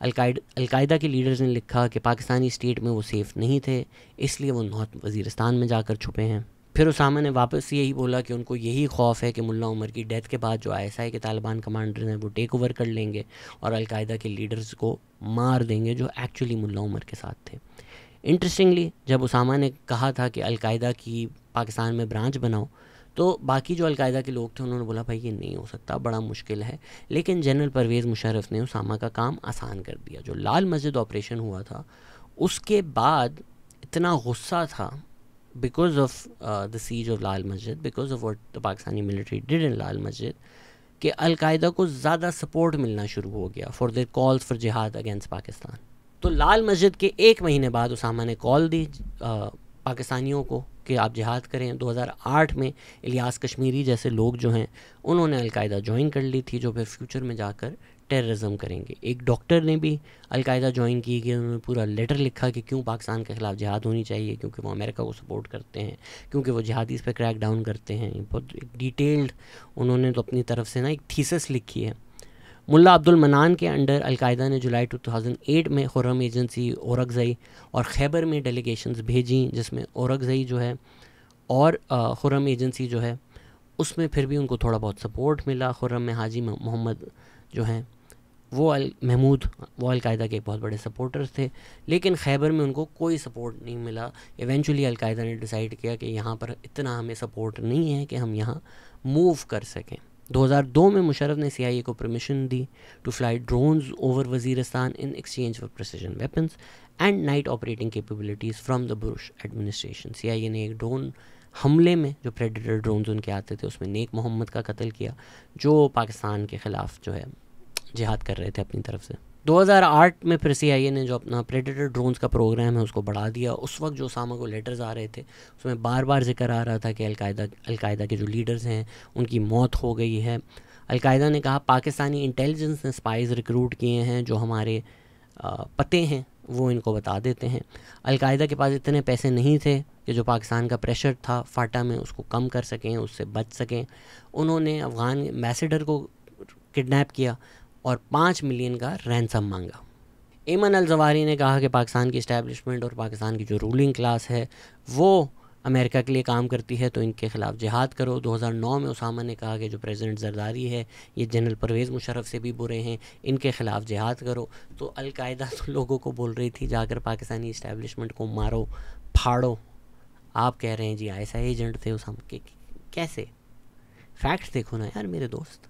القاعدہ کے لیڈرز نے لکھا کہ پاکستانی اسٹیٹ میں وہ سیف نہیں تھے، اس لیے وہ نارتھ وزیرستان میں جا کر چھپے ہیں. پھر اسامہ نے واپس یہی بولا کہ ان کو یہی خوف ہے کہ ملا عمر کی ڈیتھ کے بعد جو ISI کے طالبان کمانڈر ہیں وہ ٹیک اوور کر لیں گے اور القاعدہ کے لیڈرز کو مار دیں گے جو ایکچولی ملا عمر کے ساتھ تھے. انٹرسٹنگلی جب اسامہ نے کہا تھا کہ القاعدہ کی پاکستان میں برانچ بناؤ، تو باقی جو القاعدہ کے لوگ تھے انہوں نے بولا بھائی یہ نہیں ہو سکتا، بڑا مشکل ہے. لیکن جنرل پرویز مشرف نے اسامہ کا کام آسان کر دیا. جو لال مسجد آپریشن ہوا تھا اس کے بعد اتنا غصہ تھا because of the siege of Lal Masjid, because of what the Pakistani military did in Lal Masjid, کہ القاعدہ کو زیادہ سپورٹ ملنا شروع ہو گیا فار دیئر کالز فار جہاد اگینسٹ پاکستان. تو لال مسجد کے 1 مہینے بعد اسامہ نے کال دی پاکستانیوں کو کہ آپ جہاد کریں. 2008 میں الیاس کشمیری جیسے لوگ جو ہیں انہوں نے القاعدہ جوائن کر لی تھی، جو پھر فیوچر میں جا کر ٹیررزم کریں گے. ایک ڈاکٹر نے بھی القاعدہ جوائن کی کہ انہوں نے پورا لیٹر لکھا کہ کیوں پاکستان کے خلاف جہاد ہونی چاہیے، کیونکہ وہ امریکہ کو سپورٹ کرتے ہیں، کیونکہ وہ جہادیز پہ کریک ڈاؤن کرتے ہیں. بہت ڈیٹیلڈ انہوں نے تو اپنی طرف سے نا ایک تھیسس لکھی ہے. ملا عبد المنان کے انڈر القاعدہ نے جولائی 2008 میں خرم ایجنسی، اورکزئی اور خیبر میں ڈیلیگیشنز بھیجیں، جس میں اورکزئی جو ہے اور خرم ایجنسی جو ہے اس میں پھر بھی ان کو تھوڑا بہت سپورٹ ملا. خرم میں حاجی محمد جو ہیں وہ محمود وہ القاعدہ کے ایک بہت بڑے سپورٹرز تھے، لیکن خیبر میں ان کو کوئی سپورٹ نہیں ملا. ایونچولی القاعدہ نے ڈیسائیڈ کیا کہ یہاں پر اتنا ہمیں سپورٹ نہیں ہے کہ ہم یہاں موو کر سکیں. 2002 میں مشرف نے CIA کو پرمیشن دی to fly drones over Waziristan in exchange for precision weapons and night operating capabilities from the Bush administration. CIA نے ایک ڈرون حملے میں جو پریڈیٹر ڈرونز ان کے آتے تھے اس میں نیک محمد کا قتل کیا، جو پاکستان کے خلاف جو ہے جہاد کر رہے تھے اپنی طرف سے. 2008 میں پھر CIA نے جو اپنا پریڈیٹر ڈرونز کا پروگرام ہے اس کو بڑھا دیا. اس وقت جو اسامہ کو لیٹرز آ رہے تھے اس میں بار بار ذکر آ رہا تھا کہ القاعدہ کے جو لیڈرز ہیں ان کی موت ہو گئی ہے. القاعدہ نے کہا پاکستانی انٹیلیجنس نے اسپائز ریکروٹ کیے ہیں جو ہمارے پتے ہیں وہ ان کو بتا دیتے ہیں. القاعدہ کے پاس اتنے پیسے نہیں تھے کہ جو پاکستان کا پریشر تھا فاٹا میں اس کو کم کر سکیں، اس سے بچ سکیں. انہوں نے افغان ایمبیسڈر کو کڈنیپ کیا اور 5 ملین کا رینسم مانگا. ایمن الزواری نے کہا کہ پاکستان کی اسٹیبلشمنٹ اور پاکستان کی جو رولنگ کلاس ہے وہ امریکہ کے لیے کام کرتی ہے تو ان کے خلاف جہاد کرو. 2009 میں اسامہ نے کہا کہ جو پریزیڈنٹ زرداری ہے یہ جنرل پرویز مشرف سے بھی برے ہیں، ان کے خلاف جہاد کرو. تو القاعدہ تو لوگوں کو بول رہی تھی جا کر پاکستانی اسٹیبلشمنٹ کو مارو پھاڑو. آپ کہہ رہے ہیں جی ISI ایجنٹ تھے اسامہ کے. کیسے؟ فیکٹس دیکھو نا یار میرے دوست.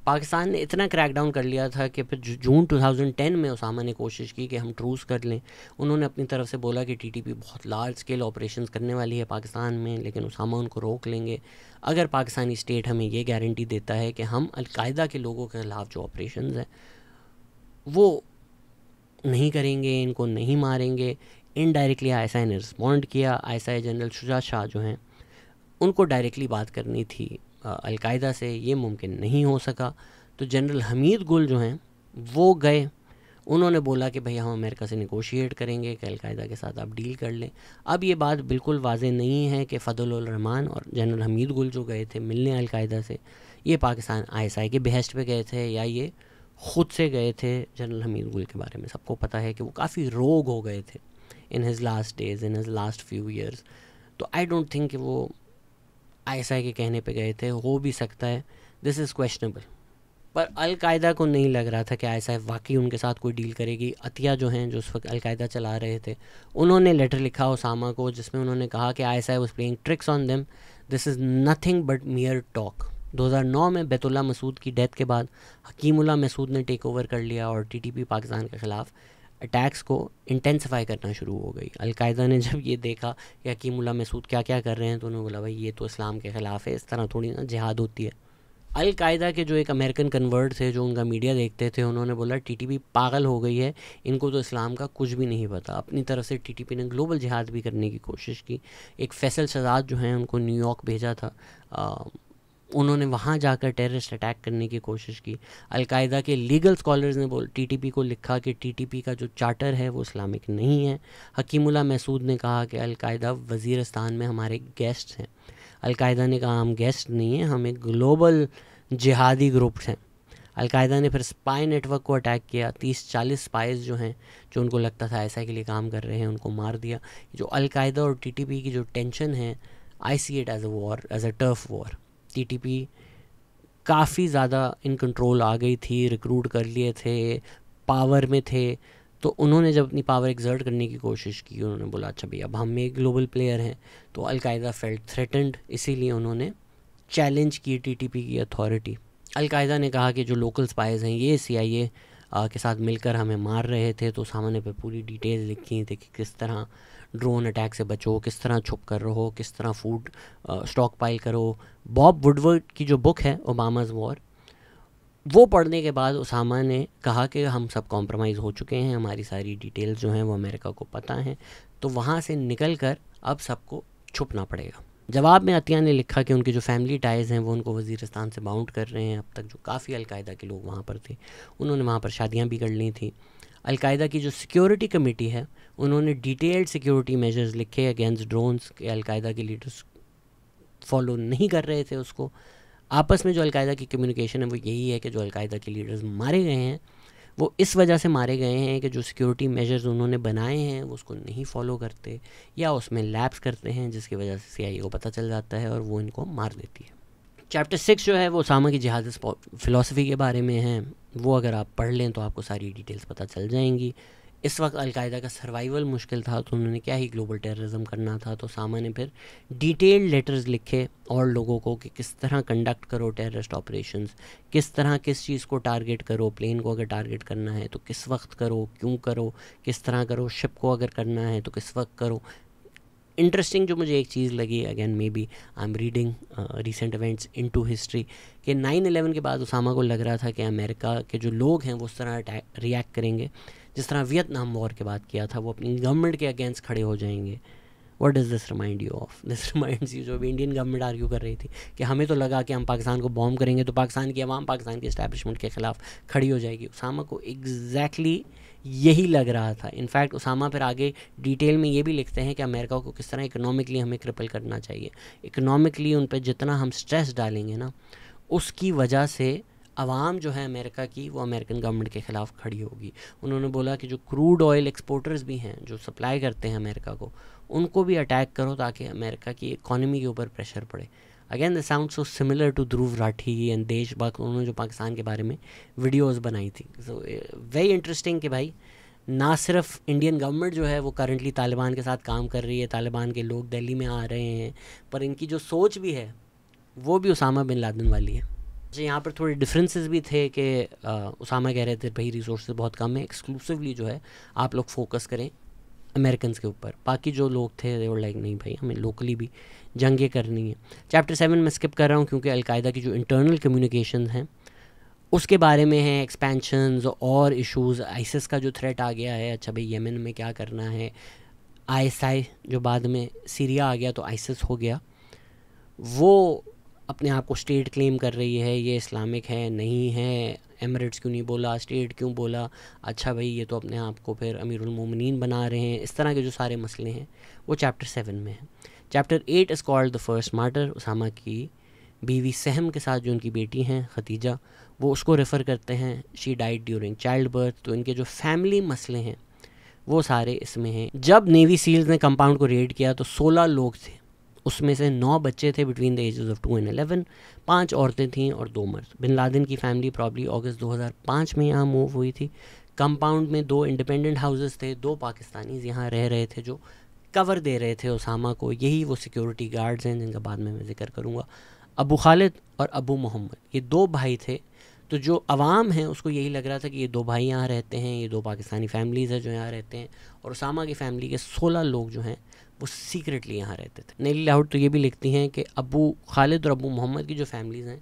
پاکستان نے اتنا کریک ڈاؤن کر لیا تھا کہ پھر جون 2010 میں اسامہ نے کوشش کی کہ ہم ٹروس کر لیں. انہوں نے اپنی طرف سے بولا کہ TTP بہت لارج اسکیل آپریشنز کرنے والی ہے پاکستان میں، لیکن اسامہ ان کو روک لیں گے اگر پاکستانی اسٹیٹ ہمیں یہ گارنٹی دیتا ہے کہ ہم القاعدہ کے لوگوں کے خلاف جو آپریشنز ہیں وہ نہیں کریں گے، ان کو نہیں ماریں گے. انڈائریکٹلی ISI نے رسپونڈ کیا. ISI جنرل شجاع شاہ جو ہیں ان کو ڈائریکٹلی بات کرنی تھی القاعدہ سے، یہ ممکن نہیں ہو سکا. تو جنرل حمید گل جو ہیں وہ گئے، انہوں نے بولا کہ بھئی ہم امریکہ سے نیگوشیٹ کریں گے کہ القاعدہ کے ساتھ آپ ڈیل کر لیں. اب یہ بات بالکل واضح نہیں ہے کہ فضل الرحمان اور جنرل حمید گل جو گئے تھے ملنے القاعدہ سے یہ پاکستان ISI کے بہشت پہ گئے تھے یا یہ خود سے گئے تھے. جنرل حمید گل کے بارے میں سب کو پتہ ہے کہ وہ کافی روگ ہو گئے تھے in his last days, in his last few years. تو آئی ڈونٹ تھنک کہ وہ ISI کے کہنے پہ گئے تھے. ہو بھی سکتا ہے، دس از کویشچنبل. پر القاعدہ کو نہیں لگ رہا تھا کہ ISI واقعی ان کے ساتھ کوئی ڈیل کرے گی. عطیہ جو ہیں جو اس وقت القاعدہ چلا رہے تھے انہوں نے لیٹر لکھا اسامہ کو جس میں انہوں نے کہا کہ ISI was playing tricks on them, this is nothing but mere talk. 2009 میں بیت اللہ مسعود کی ڈیتھ کے بعد حکیم اللہ مسعود نے ٹیک اوور کر لیا اور TTP پاکستان کے خلاف اٹیکس کو انٹینسیفائی کرنا شروع ہو گئی. القاعدہ نے جب یہ دیکھا کہ حکیم اللہ مسعود کیا کیا کر رہے ہیں تو انہوں نے بولا بھائی یہ تو اسلام کے خلاف ہے، اس طرح تھوڑی نا جہاد ہوتی ہے. القاعدہ کے جو ایک امریکن کنورٹ تھے جو ان کا میڈیا دیکھتے تھے انہوں نے بولا TTP پاگل ہو گئی ہے، ان کو تو اسلام کا کچھ بھی نہیں پتا. اپنی طرف سے TTP نے گلوبل جہاد بھی کرنے کی کوشش کی. ایک فیصل شہزاد جو ہیں ان کو نیو یارک بھیجا تھا انہوں نے وہاں جا کر ٹیررسٹ اٹیک کرنے کی کوشش کی. القاعدہ کے لیگل اسکالرز نے ٹی ٹی پی کو لکھا کہ ٹی ٹی پی کا جو چارٹر ہے وہ اسلامک نہیں ہے. حکیم اللہ محسود نے کہا کہ القاعدہ وزیرستان میں ہمارے گیسٹ ہیں. القاعدہ نے کہا ہم گیسٹ نہیں ہیں, ہم ایک گلوبل جہادی گروپ ہیں. القاعدہ نے پھر اسپائی نیٹ ورک کو اٹیک کیا. 30-40 اسپائز جو ہیں جو ان کو لگتا تھا ایسا کے لیے کام کر رہے ہیں ان کو مار دیا. جو القاعدہ اور ٹی ٹی پی کی جو ٹینشن ہے, I see it as a war, as a turf war. T T P کافی زیادہ ان کنٹرول آ گئی تھی, ریکروٹ کر لیے تھے, پاور میں تھے. تو انہوں نے جب اپنی پاور ایگزرٹ کرنے کی کوشش کی, انہوں نے بولا اچھا بھئی اب ہم ایک گلوبل پلیئر ہیں. تو القاعدہ فیلٹ تھریٹنڈ, اسی لیے انہوں نے چیلنج کی ٹی ٹی پی کی اتھارٹی. القاعدہ نے کہا کہ جو لوکل اسپائز ہیں یہ سی آئی اے کے ساتھ مل کر ہمیں مار رہے تھے. تو اسامہ نے پہ پوری ڈیٹیلز لکھی تھی کہ کس طرح ڈرون اٹیک سے بچو, کس طرح چھپ کر رہو, کس طرح فوڈ اسٹاک پائل کرو. باب وڈورڈ کی جو بک ہے اوباماز وار, وہ پڑھنے کے بعد اسامہ نے کہا کہ ہم سب کمپرومائز ہو چکے ہیں, ہماری ساری ڈیٹیلز جو ہیں وہ امریکہ کو پتہ ہیں, تو وہاں سے نکل کر اب سب کو چھپنا پڑے گا. جواب میں عطیہ نے لکھا کہ ان کے جو فیملی ٹائز ہیں وہ ان کو وزیرستان سے باؤنڈ کر رہے ہیں. اب تک جو کافی القاعدہ کے لوگ وہاں پر تھے انہوں نے وہاں پر شادیاں بھی کر لی تھیں. القاعدہ کی جو سیکیورٹی کمیٹی ہے انہوں نے ڈیٹیلڈ سیکیورٹی میجرز لکھے اگینسٹ ڈرونز کہ القاعدہ کے لیڈرز فالو نہیں کر رہے تھے اس کو. آپس میں جو القاعدہ کی کمیونیکیشن ہے وہ یہی ہے کہ جو القاعدہ کے لیڈرز مارے گئے ہیں وہ اس وجہ سے مارے گئے ہیں کہ جو سیکیورٹی میجرز انہوں نے بنائے ہیں وہ اس کو نہیں فالو کرتے یا اس میں لیپس کرتے ہیں, جس کی وجہ سے سی آئی اے کو پتہ چل جاتا ہے اور وہ ان کو مار دیتی ہے. چیپٹر 6 جو ہے وہ اسامہ کی جہادی فلسفی کے بارے میں ہے. وہ اگر آپ پڑھ لیں تو آپ کو ساری ڈیٹیلز پتہ چل جائیں گی. اس وقت القاعدہ کا سروائیول مشکل تھا تو انہوں نے کیا ہی گلوبل ٹیررزم کرنا تھا. تو اسامہ نے پھر ڈیٹیلڈ لیٹرز لکھے اور لوگوں کو کہ کس طرح کنڈکٹ کرو ٹیررسٹ آپریشنز, کس طرح کس چیز کو ٹارگٹ کرو. پلین کو اگر ٹارگٹ کرنا ہے تو کس وقت کرو, کیوں کرو, کس طرح کرو. شپ کو اگر کرنا ہے تو کس وقت کرو. انٹرسٹنگ جو مجھے ایک چیز لگی, again may be I am reading recent events into history, کہ 9/11 کے بعد اسامہ کو لگ رہا تھا کہ امریکہ کے جو لوگ ہیں وہ اس طرح ریئیکٹ کریں گے جس طرح ویتنام وار کے بعد کیا تھا, وہ اپنی گورنمنٹ کے اگینسٹ کھڑے ہو جائیں گے. What does this remind you of? This reminds you جو ابھی انڈین گورنمنٹ آرگیو کر رہی تھی کہ ہمیں تو لگا کہ ہم پاکستان کو بوم کریں گے تو پاکستان کی عوام پاکستان کے اسٹیبلشمنٹ کے خلاف کھڑی ہو جائے گی. اسامہ کو ایگزیکٹلی یہی لگ رہا تھا. انفیکٹ اسامہ پھر آگے ڈیٹیل میں یہ بھی لکھتے ہیں کہ امریکہ کو کس طرح اکنامکلی ہمیں کرپل کرنا چاہیے. اکنامکلی ان پہ جتنا ہم سٹریس ڈالیں گے نا, اس کی وجہ سے عوام جو ہے امریکہ کی وہ امریکن گورنمنٹ کے خلاف کھڑی ہوگی. انہوں نے بولا کہ جو کروڈ آئل ایکسپورٹرز بھی ہیں جو سپلائی کرتے ہیں امریکہ کو, ان کو بھی اٹیک کرو تاکہ امریکہ کی اکانومی کے اوپر پریشر پڑے. Again this sound so similar to Dhruv Rathee and desh bhakt, انہوں نے جو پاکستان کے بارے میں ویڈیوز بنائی تھی. سو ویری انٹرسٹنگ کہ بھائی نہ صرف انڈین گورنمنٹ جو ہے وہ کرنٹلی طالبان کے ساتھ کام کر رہی ہے, طالبان کے لوگ دہلی میں آ رہے ہیں, پر ان کی جو سوچ بھی ہے وہ بھی اسامہ بن لادن والی ہے. یہاں پر تھوڑے ڈفرینسز بھی تھے کہ اسامہ کہہ رہے تھے بھائی ریسورسز بہت کم ہیں, ایکسکلوسیولی جو ہے آپ لوگ فوکس کریں امریکنز کے اوپر. باقی جو لوگ تھے they were like نہیں بھائی ہمیں لوکلی بھی جنگیں کرنی ہیں. چیپٹر 7 میں اسکپ کر رہا ہوں کیونکہ القاعدہ کی جو انٹرنل کمیونیکیشنز ہیں اس کے بارے میں ہیں, ایکسپینشنز اور ایشوز. آئیسس کا جو تھریٹ آ گیا ہے, اچھا بھائی یمن میں کیا کرنا ہے. ISI جو بعد میں سیریا آ گیا تو آئیسس ہو گیا, وہ اپنے آپ کو اسٹیٹ کلیم کر رہی ہے, یہ اسلامک ہے نہیں ہے, ایمریٹس کیوں نہیں بولا, اسٹیٹ کیوں بولا, اچھا بھائی یہ تو اپنے آپ کو پھر امیر المومنین بنا رہے ہیں. اس طرح کے جو سارے مسئلے ہیں وہ چیپٹر 7 میں ہیں. Chapter 8 is called the first martyr. Osama کی بیوی سہم کے ساتھ جو ان کی بیٹی ہیں خدیجہ, وہ اس کو ریفر کرتے ہیں she died during child birth. تو ان کے جو فیملی مسئلے ہیں وہ سارے اس میں ہیں. جب نیوی سیلز نے کمپاؤنڈ کو ریڈ کیا تو 16 لوگ تھے, اس میں سے 9 بچے تھے between the ages of 2 and 11, 5 عورتیں تھیں اور 2 مرد. بن لادن کی فیملی پرابلی اگست 2005 میں یہاں موو ہوئی تھی. کمپاؤنڈ میں 2 انڈیپینڈنٹ ہاؤسز تھے, 2 پاکستانیز یہاں رہ رہے تھے جو کور دے رہے تھے اسامہ کو. یہی وہ سیکیورٹی گارڈز ہیں جن کا بعد میں ذکر کروں گا. ابو خالد اور ابو محمد یہ 2 بھائی تھے. تو جو عوام ہیں اس کو یہی لگ رہا تھا کہ یہ 2 بھائی یہاں رہتے ہیں, یہ 2 پاکستانی فیملیز ہیں جو یہاں رہتے ہیں, اور اسامہ کی فیملی کے 16 لوگ جو ہیں وہ سیکرٹلی یہاں رہتے تھے. نیلی لاہوٹ تو یہ بھی لکھتی ہیں کہ ابو خالد اور ابو محمد کی جو فیملیز ہیں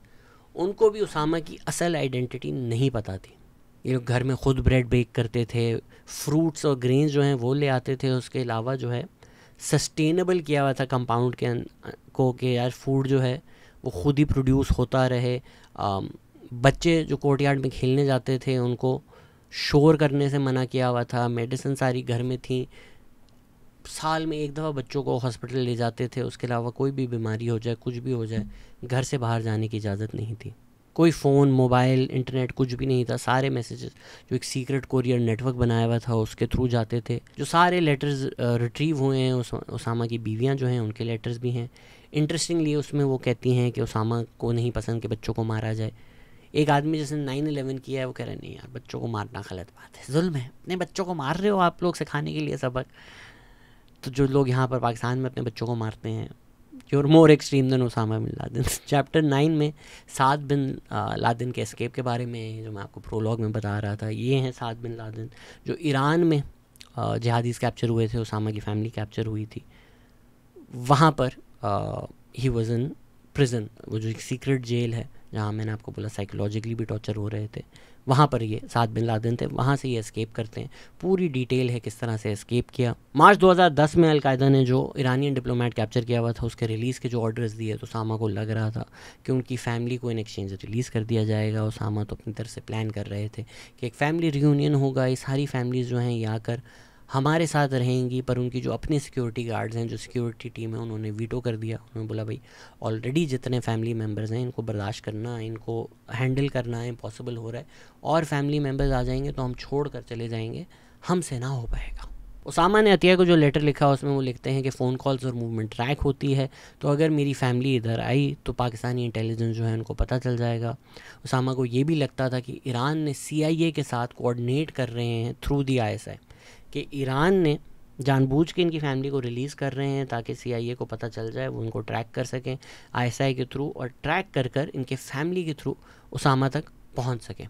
ان کو بھی اسامہ کی اصل آئیڈینٹی نہیں پتہ تھی. یہ لوگ گھر میں خود بریڈ بیک کرتے تھے, فروٹس اور گرینز جو ہیں وہ لے آتے تھے. اس کے علاوہ جو ہے سسٹینیبل کیا ہوا تھا کمپاؤنڈ کے کو کہ یار فوڈ جو ہے وہ خود ہی پروڈیوس ہوتا رہے. بچے جو کورٹ یارڈ میں کھیلنے جاتے تھے ان کو شور کرنے سے منع کیا ہوا تھا. میڈیسن ساری گھر میں تھیں. سال میں ایک دفعہ بچوں کو ہاسپٹل لے جاتے تھے, اس کے علاوہ کوئی بھی بیماری ہو جائے, کچھ بھی ہو جائے, گھر سے باہر جانے کی اجازت نہیں تھی. کوئی فون, موبائل, انٹرنیٹ کچھ بھی نہیں تھا. سارے میسیجز جو ایک سیکرٹ کوریئر نیٹ ورک بنایا ہوا تھا اس کے تھرو جاتے تھے. جو سارے لیٹرز ریٹریو ہوئے ہیں, اسامہ کی بیویاں جو ہیں ان کے لیٹرز بھی ہیں. انٹرسٹنگلی اس میں وہ کہتی ہیں کہ اسامہ کو نہیں پسند کہ بچوں کو مارا جائے. ایک آدمی جس نے 9/11 کیا ہے وہ کہہ رہے ہیں نہیں یار بچوں کو مارنا غلط بات ہے, ظلم ہے, اپنے بچوں کو مار رہے ہو آپ لوگ سکھانے کے لیے سبق. تو جو لوگ یہاں پر پاکستان میں اپنے بچوں کو مارتے ہیں, you are more extreme than Osama bin Laden. Chapter 9 میں سعد بن لادن کے اسکیپ کے بارے میں, جو میں آپ کو پرولوگ میں بتا رہا تھا, یہ ہیں سعد بن لادن جو ایران میں جہادیز کیپچر ہوئے تھے. اسامہ کی فیملی کیپچر ہوئی تھی. وہاں پر ہی واز ان پرزن, وہ جو ایک سیکرٹ جیل ہے جہاں میں نے آپ کو بولا سائیکولوجیکلی بھی ٹارچر ہو رہے تھے, وہاں پر یہ سعد بن لادن تھے. وہاں سے یہ اسکیپ کرتے ہیں. پوری ڈیٹیل ہے کس طرح سے اسکیپ کیا. مارچ 2010 میں القاعدہ نے جو ایرانین ڈپلومیٹ کیپچر کیا ہوا تھا اس کے ریلیز کے جو آرڈرز دیے, تو اسامہ کو لگ رہا تھا کہ ان کی فیملی کو ان ایکسچینج ریلیز کر دیا جائے گا. اسامہ تو اپنی طرف سے پلان کر رہے تھے کہ ایک فیملی ریونین ہوگا, یہ ساری فیملیز جو ہیں یہ آ کر ہمارے ساتھ رہیں گی. پر ان کی جو اپنی سیکیورٹی گارڈز ہیں, جو سیکیورٹی ٹیم ہے, انہوں نے ویٹو کر دیا. انہوں نے بولا بھائی آلریڈی جتنے فیملی ممبرز ہیں ان کو برداشت کرنا, ان کو ہینڈل کرنا امپاسبل ہو رہا ہے, اور فیملی ممبرز آ جائیں گے تو ہم چھوڑ کر چلے جائیں گے, ہم سے نہ ہو پائے گا. اسامہ نے عطیہ کو جو لیٹر لکھا اس میں وہ لکھتے ہیں کہ فون کالز اور موومنٹ ٹریک ہوتی ہے, تو اگر میری فیملی ادھر آئی تو پاکستانی انٹیلیجنس جو ہے ان کو پتہ چل جائے گا. اسامہ کو یہ بھی لگتا تھا کہ ایران نے CIA کے ساتھ کوآرڈینیٹ کر رہے ہیں تھرو دی ISI, کہ ایران نے جان بوجھ کے ان کی فیملی کو ریلیز کر رہے ہیں تاکہ CIA کو پتہ چل جائے, وہ ان کو ٹریک کر سکیں ISI کے تھرو, اور ٹریک کر کر ان کے فیملی کے تھرو اسامہ تک پہنچ سکیں.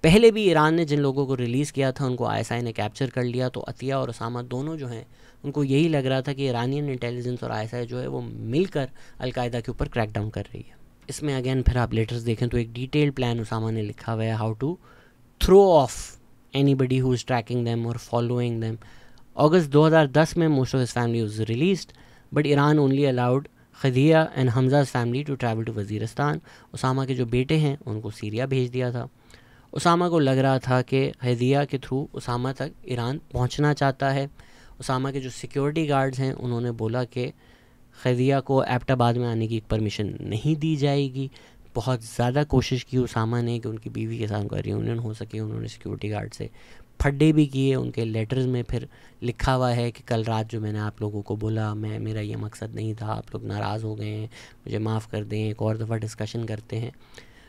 پہلے بھی ایران نے جن لوگوں کو ریلیز کیا تھا ان کو ISI نے کیپچر کر لیا. تو عطیہ اور اسامہ دونوں جو ہیں ان کو یہی لگ رہا تھا کہ ایرانین انٹیلیجنس اور ISI جو ہے وہ مل کر القاعدہ کے اوپر کریک ڈاؤن کر رہی ہے. اس میں اگین پھر آپ لیٹرز دیکھیں تو ایک ڈیٹیل پلان اسامہ نے لکھا ہوا ہے, how to throw off anybody who is tracking them or following them. August 2010 میں most of his family was released, but Iran only allowed Khadija and Hamza's family to travel to Waziristan. Usama کے جو بیٹے ہیں ان کو Syria بھیج دیا تھا. اسامہ کو لگ رہا تھا کہ خدیجہ کے تھرو اسامہ تک ایران پہنچنا چاہتا ہے. اسامہ کے جو سیکیورٹی گارڈز ہیں انہوں نے بولا کہ خدیجہ کو ایبٹ آباد میں آنے کی پرمیشن نہیں دی جائے گی. بہت زیادہ کوشش کی اسامہ نے کہ ان کی بیوی کے ساتھ ان کا ریونین ہو سکے. انہوں نے سیکیورٹی گارڈ سے پھڈے بھی کیے. ان کے لیٹرز میں پھر لکھا ہوا ہے کہ کل رات جو میں نے آپ لوگوں کو بولا, میرا یہ مقصد نہیں تھا, آپ لوگ ناراض ہو گئے ہیں, مجھے معاف کر دیں, ایک اور دفعہ ڈسکشن کرتے ہیں.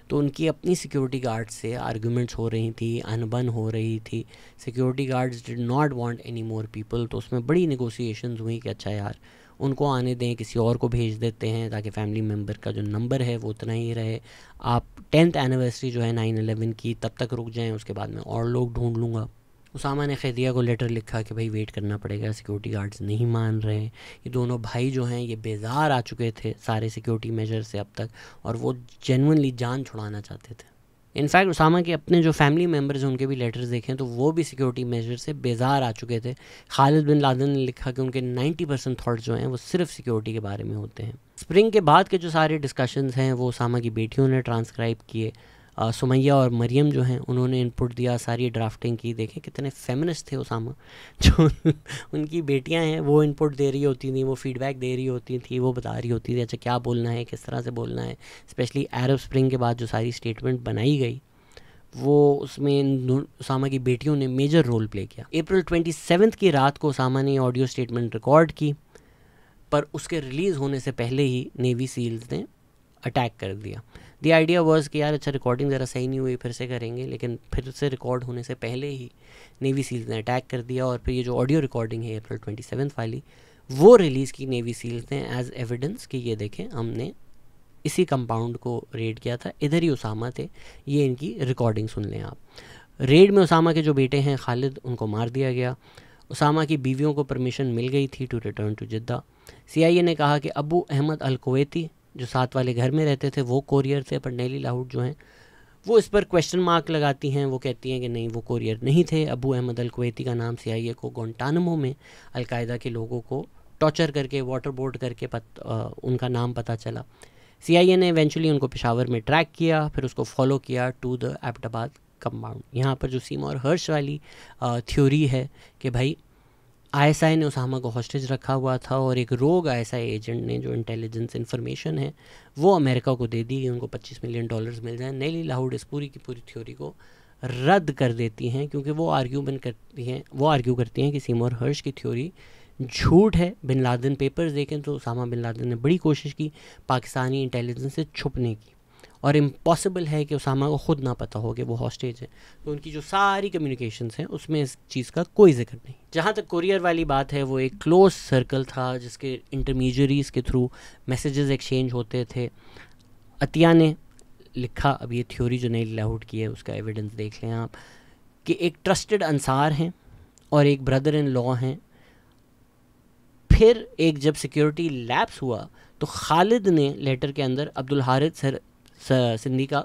تو ان کی اپنی سیکیورٹی گارڈ سے آرگومنٹس ہو رہی تھی, انبن ہو رہی تھی. Security guards did not want any more people. تو اس میں بڑی نیگوسیشنز ہوئی کہ اچھا یار ان کو آنے دیں, کسی اور کو بھیج دیتے ہیں تاکہ فیملی ممبر کا جو نمبر ہے وہ اتنا ہی رہے. آپ 10th اینیورسری جو ہے 9/11 کی تب تک رک جائیں, اس کے بعد میں اور لوگ ڈھونڈ لوں گا. اسامہ نے خدیجہ کو لیٹر لکھا کہ بھائی ویٹ کرنا پڑے گا, سیکیورٹی گارڈز نہیں مان رہے ہیں. یہ دونوں بھائی جو ہیں یہ بیزار آ چکے تھے سارے سیکیورٹی میجر سے اب تک, اور وہ جینونلی جان چھڑانا چاہتے تھے. انفیکٹ اسامہ کے اپنے جو فیملی ممبرز ہیں ان کے بھی لیٹرز دیکھیں تو وہ بھی سیکیورٹی میجر سے بیزار آ چکے تھے. خالد بن لادن نے لکھا کہ ان کے 90% تھاٹس جو ہیں وہ صرف سیکیورٹی کے بارے میں ہوتے ہیں. اسپرنگ کے بعد کے جو سارے ڈسکشنز ہیں وہ اسامہ کی بیٹیوں نے ٹرانسکرائب کیے. سمیہ اور مریم جو ہیں انہوں نے انپٹ دیا, ساری ڈرافٹنگ کی. دیکھیں کتنے فیمنسٹ تھے اسامہ. جو ان کی بیٹیاں ہیں وہ انپٹ دے رہی ہوتی تھیں, وہ فیڈ بیک دے رہی ہوتی تھیں, وہ بتا رہی ہوتی تھی اچھا کیا بولنا ہے, کس طرح سے بولنا ہے. اسپیشلی عرب اسپرنگ کے بعد جو ساری اسٹیٹمنٹ بنائی گئی وہ اس میں اسامہ کی بیٹیوں نے میجر رول پلے کیا. اپریل 27 کی رات کو اسامہ نے آڈیو اسٹیٹمنٹ ریکارڈ کی, پر اس کے ریلیز ہونے سے پہلے ہی نیوی سیلز نے اٹیک کر دیا. دی آئیڈیا واز کہ یار اچھا ریکارڈنگ ذرا صحیح نہیں ہوئی, پھر سے کریں گے, لیکن پھر سے ریکارڈ ہونے سے پہلے ہی نیوی سیلز نے اٹیک کر دیا. اور پھر یہ جو آڈیو ریکارڈنگ ہے اپریل 27 والی وہ ریلیز کی نیوی سیلز نے ایز ایویڈنس کہ یہ دیکھیں ہم نے اسی کمپاؤنڈ کو ریڈ کیا تھا, ادھر ہی اسامہ تھے, یہ ان کی ریکارڈنگ سن لیں آپ. ریڈ میں اسامہ کے جو بیٹے ہیں خالد ان کو مار دیا گیا. اسامہ کی بیویوں کو پرمیشن مل گئی تھی to return to Jeddah. CIA نے کہا کہ ابو احمد الکویتی جو ساتھ والے گھر میں رہتے تھے وہ کوریئر تھے, پر نیلی لاہوٹ جو ہیں وہ اس پر کویشچن مارک لگاتی ہیں. وہ کہتی ہیں کہ نہیں وہ کوریئر نہیں تھے. ابو احمد الکویتی کا نام CIA کو گونٹانمو میں القاعدہ کے لوگوں کو ٹارچر کر کے واٹر بورڈ کر کے ان کا نام پتہ چلا. سی آئی اے نے ایونچولی ان کو پشاور میں ٹریک کیا, پھر اس کو فالو کیا ٹو دا ایبٹ آباد کمپاؤنڈ. یہاں پر جو سیمور ہرش والی تھیوری ہے کہ بھائی آئی ایس آئی نے اسامہ کو ہاسٹیج رکھا ہوا تھا, اور ایک روگ آئی ایس آئی ایجنٹ نے جو انٹیلیجنس انفارمیشن ہے وہ امریکہ کو دے دی, ان کو $25 ملین مل جائیں. نیلی لاہوڈ اس پوری کی پوری تھیوری کو رد کر دیتی ہیں, کیونکہ وہ آرگیو کرتی ہیں کہ سیمور ہرش کی تھیوری جھوٹ ہے. بن لادن پیپرز دیکھیں تو اسامہ بن لادن نے بڑی کوشش کی پاکستانی انٹیلیجنس سے چھپنے کی, اور امپاسبل ہے کہ اسامہ کو خود نہ پتہ ہو کہ وہ ہاسٹیج ہے. تو ان کی جو ساری کمیونیکیشنز ہیں اس میں اس چیز کا کوئی ذکر نہیں. جہاں تک کوریئر والی بات ہے, وہ ایک کلوز سرکل تھا جس کے انٹرمیڈیریز کے تھرو میسیجز ایکسچینج ہوتے تھے. عطیہ نے لکھا, اب یہ تھیوری جو نیلی لاہوڈ کی ہے اس کا ایویڈنس دیکھ لیں آپ, کہ ایک ٹرسٹڈ انصار ہیں اور ایک بردر ان لا ہیں. پھر ایک جب سیکیورٹی لیپس ہوا تو خالد نے لیٹر کے اندر عبدالحارث سندھی کا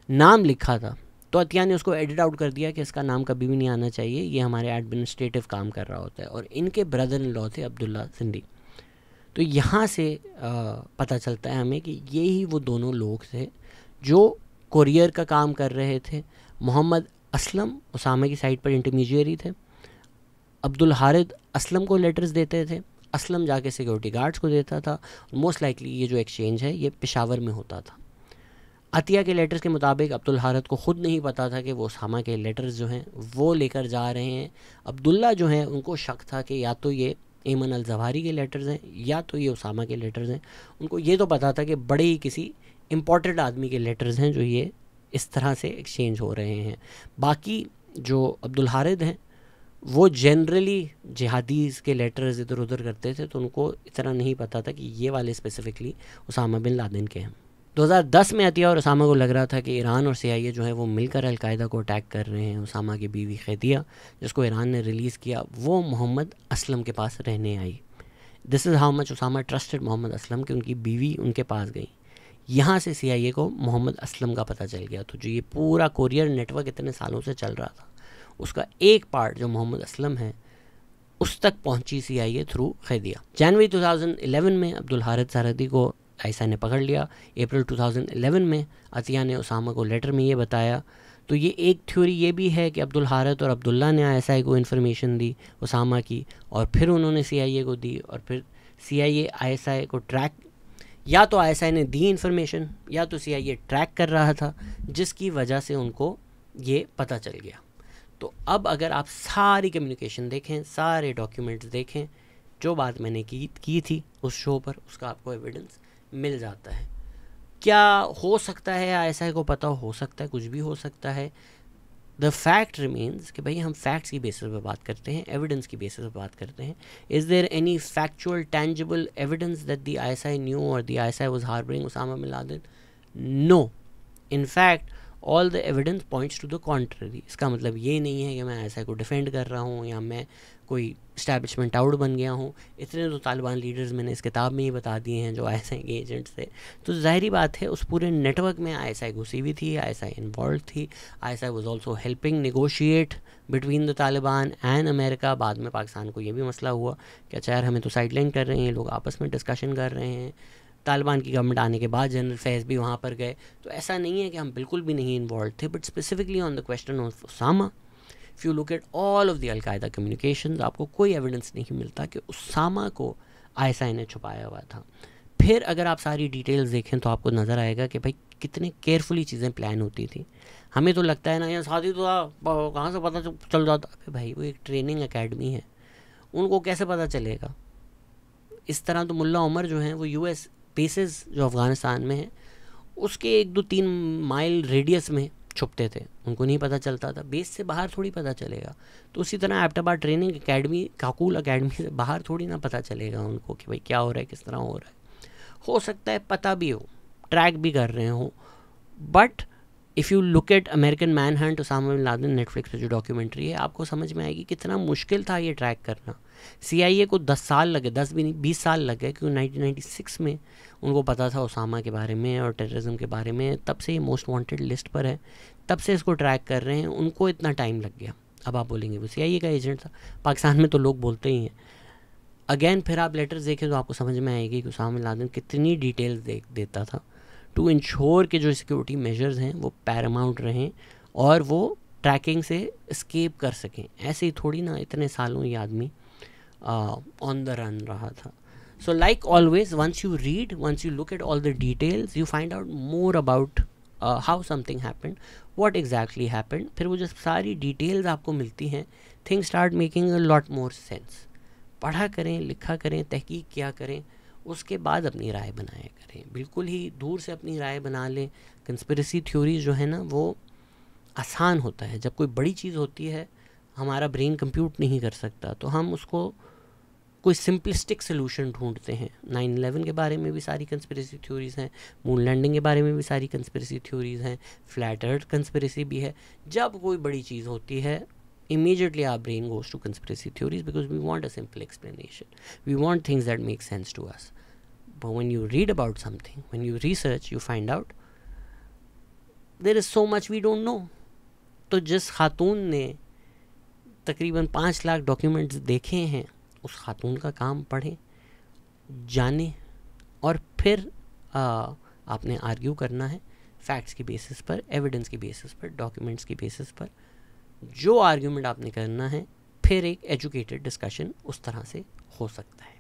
نام لکھا تھا, تو عطیہ نے اس کو ایڈٹ آؤٹ کر دیا کہ اس کا نام کبھی بھی نہیں آنا چاہیے, یہ ہمارے ایڈمنسٹریٹو کام کر رہا ہوتا ہے. اور ان کے بردر ان لا تھے عبداللہ سندھی. تو یہاں سے پتہ چلتا ہے ہمیں کہ یہی وہ دونوں لوگ تھے جو کوریئر کا کام کر رہے تھے. محمد اسلم اسامہ کی سائٹ پر انٹرمیڈیری تھے, عبدالحارث اسلم کو لیٹرز دیتے تھے, اسلم جا کے سیکورٹی گارڈز کو دیتا تھا. موسٹ لائکلی یہ جو ایکسچینج ہے یہ پشاور میں ہوتا تھا. عطیہ کے لیٹرز کے مطابق عبدالحارث کو خود نہیں پتا تھا کہ وہ اسامہ کے لیٹرز جو ہیں وہ لے کر جا رہے ہیں. عبداللہ جو ہیں ان کو شک تھا کہ یا تو یہ ایمن الزواری کے لیٹرز ہیں یا تو یہ اسامہ کے لیٹرز ہیں. ان کو یہ تو پتا تھا کہ بڑے ہی کسی امپورٹنٹ آدمی کے لیٹرز ہیں جو یہ اس طرح سے ایکسچینج ہو رہے ہیں. باقی جو عبدالحارث ہیں وہ جنرلی جہادیز کے لیٹرز ادھر ادھر کرتے تھے, تو ان کو اتنا نہیں پتا تھا کہ یہ والے اسپیسیفکلی اسامہ بن لادن کے ہیں. 2010 میں عطیہ اور اسامہ کو لگ رہا تھا کہ ایران اور سی آئی اے جو ہے وہ مل کر القاعدہ کو اٹیک کر رہے ہیں. اسامہ کی بیوی خیدیہ جس کو ایران نے ریلیز کیا وہ محمد اسلم کے پاس رہنے آئی. This is how much Osama trusted Muhammad Aslam کہ ان کی بیوی ان کے پاس گئی. یہاں سے سی آئی اے کو محمد اسلم کا پتہ چل گیا. تو جو یہ پورا کوریئر نیٹ ورک اتنے سالوں سے چل رہا تھا اس کا ایک پارٹ جو محمد اسلم ہے اس تک پہنچی سی آئی اے تھرو خیدیہ. جنوری 2011 میں عبدالحارث سرحدی کو ایسا نے پکڑ لیا. اپریل 2011 میں عطیہ نے اسامہ کو لیٹر میں یہ بتایا. تو یہ ایک تھیوری یہ بھی ہے کہ عبدالحارث اور عبداللہ نے آئی ایس آئی کو انفارمیشن دی اسامہ کی, اور پھر انہوں نے سی آئی اے کو دی, اور پھر سی آئی اے آئی ایس آئی کو ٹریک, یا تو آئی ایس آئی نے دی انفارمیشن یا تو سی آئی اے ٹریک کر رہا تھا, جس کی وجہ سے ان کو یہ پتہ چل گیا. تو اب اگر آپ ساری کمیونیکیشن دیکھیں, سارے ڈاکیومنٹس دیکھیں, جو بات میں نے کی تھی اس شو پر, اس کا آپ کو ایویڈنس مل جاتا ہے. کیا ہو سکتا ہے آئی ایس آئی کو پتہ ہو سکتا ہے, کچھ بھی ہو سکتا ہے. دا فیکٹ ریمینز کہ بھائی ہم فیکٹس کی بیسس پہ بات کرتے ہیں, ایویڈنس کی بیسس پہ بات کرتے ہیں. Is there any factual tangible evidence that the I S I knew اور the I S I was harbouring Osama bin Laden? No. In fact all the evidence points to the contrary. اس کا مطلب یہ نہیں ہے کہ میں آئی S آئی کو ڈیفینڈ کر رہا ہوں یا میں کوئی اسٹیبلشمنٹ آؤٹ بن گیا ہوں. اتنے تو طالبان لیڈرز میں نے اس کتاب میں ہی بتا دیے ہیں جو آئی ایس آئی کے ایجنٹس تھے. تو ظاہری بات ہے اس پورے نیٹ ورک میں آئی ایس آئی گھسی ہوئی تھی, آئی ایس آئی انوالوڈ تھی. I S I was also helping negotiate between the Taliban and America. بعد میں پاکستان کو یہ بھی مسئلہ ہوا کہ اچھا یار ہمیں تو سائڈ لائن کر رہے ہیں, لوگ آپس میں ڈسکشن کر رہے ہیں. طالبان کی گورنمنٹ آنے کے بعد جنرل فیض بھی وہاں پر گئے. تو ایسا نہیں ہے کہ ہم بالکل بھی نہیں انوالوڈ تھے, but specifically on the question of Osama, if you look at all of the al Qaeda communications, آپ کو کوئی ایویڈنس نہیں ملتا کہ اسامہ کو آئی ایس آئی نے چھپایا ہوا تھا. پھر اگر آپ ساری ڈیٹیلز دیکھیں تو آپ کو نظر آئے گا کہ بھائی کتنے کیئرفلی چیزیں پلان ہوتی تھیں. ہمیں تو لگتا ہے نا یہ ساتھی تو کہاں سے پتہ چل جاتا ہے. بھائی وہ ایک ٹریننگ اکیڈمی ہے, ان کو کیسے پتہ چلے گا؟ اس طرح تو ملا عمر جو ہیں وہ یو ایس بیسز جو افغانستان میں ہیں اس کے 1-2-3 مائل ریڈیس میں چھپتے تھے, ان کو نہیں پتہ چلتا تھا. بیس سے باہر تھوڑی پتہ چلے گا. تو اسی طرح ایبٹ آباد ٹریننگ اکیڈمی, کاکول اکیڈمی سے باہر تھوڑی نہ پتہ چلے گا ان کو کہ بھائی کیا ہو رہا ہے, کس طرح ہو رہا ہے. ہو سکتا ہے پتہ بھی ہو, ٹریک بھی کر رہے ہوں, but if you look at American manhunt Osama bin Laden, Netflix پہ جو ڈاکیومنٹری ہے, آپ کو سمجھ میں آئے گی کتنا مشکل تھا یہ ٹریک کرنا. سی آئی اے کو 10 سال لگے, 10 بھی نہیں 20 سال لگ گئے, کیونکہ 1996 میں ان کو پتا تھا اسامہ کے بارے میں اور ٹیررزم کے بارے میں. تب سے یہ موسٹ وانٹیڈ لسٹ پر ہے, تب سے اس کو ٹریک کر رہے ہیں. ان کو اتنا ٹائم لگ گیا. اب آپ بولیں گے وہ سی آئی اے کا ایجنٹ تھا. پاکستان میں تو لوگ بولتے ہی ہیں. اگین پھر آپ لیٹرز دیکھیں تو آپ کو سمجھ میں آئے گی کہ اسامہ بن لادن کتنی ڈیٹیلز دیتا تھا ٹو انشور کہ جو سیکیورٹی میجرز ہیں وہ پیراماؤنٹ رہیں اور وہ ٹریکنگ سے اسکیپ کر سکیں. ایسے ہی تھوڑی نا اتنے سالوں یہ آدمی آن دا رن رہا تھا. So like always, once you read, once you look at all the details, you find out more about how something happened, what exactly happened. پھر وہ جب ساری ڈیٹیلز آپ کو ملتی ہیں, things start making a lot more sense. پڑھا کریں, لکھا کریں, تحقیق کیا کریں, اس کے بعد اپنی رائے بنایا کریں. بالکل ہی دور سے اپنی رائے بنا لیں. کنسپریسی تھیوریز جو ہے نا وہ آسان ہوتا ہے. جب کوئی بڑی چیز ہوتی ہے ہمارا برین کمپیوٹ نہیں کر سکتا تو ہم اس کو کوئی سمپلسٹک سلوشن ڈھونڈتے ہیں. 9/11 کے بارے میں بھی ساری کنسپریسی تھیوریز ہیں, مون لینڈنگ کے بارے میں بھی ساری کنسپریسی تھیوریز ہیں, فلیٹ ارتھ کنسپریسی بھی ہے. جب کوئی بڑی چیز ہوتی ہے immediately our brain goes to conspiracy theories because we want a simple explanation. We want things that make sense to us. But when you read about something, when you research, you find out there is so much we don't know. تو جس خاتون نے تقریباً 5 lakh documents دیکھے ہیں, اس خاتون کا کام پڑھیں, جانیں, اور پھر آپ نے آرگیو کرنا ہے فیکٹس کی بیسس پر, ایویڈنس کی بیسس پر, ڈاکیومنٹس کی بیسس پر. جو آرگیومنٹ آپ نے کرنا ہے, پھر ایک ایجوکیٹڈ ڈسکشن اس طرح سے ہو سکتا ہے.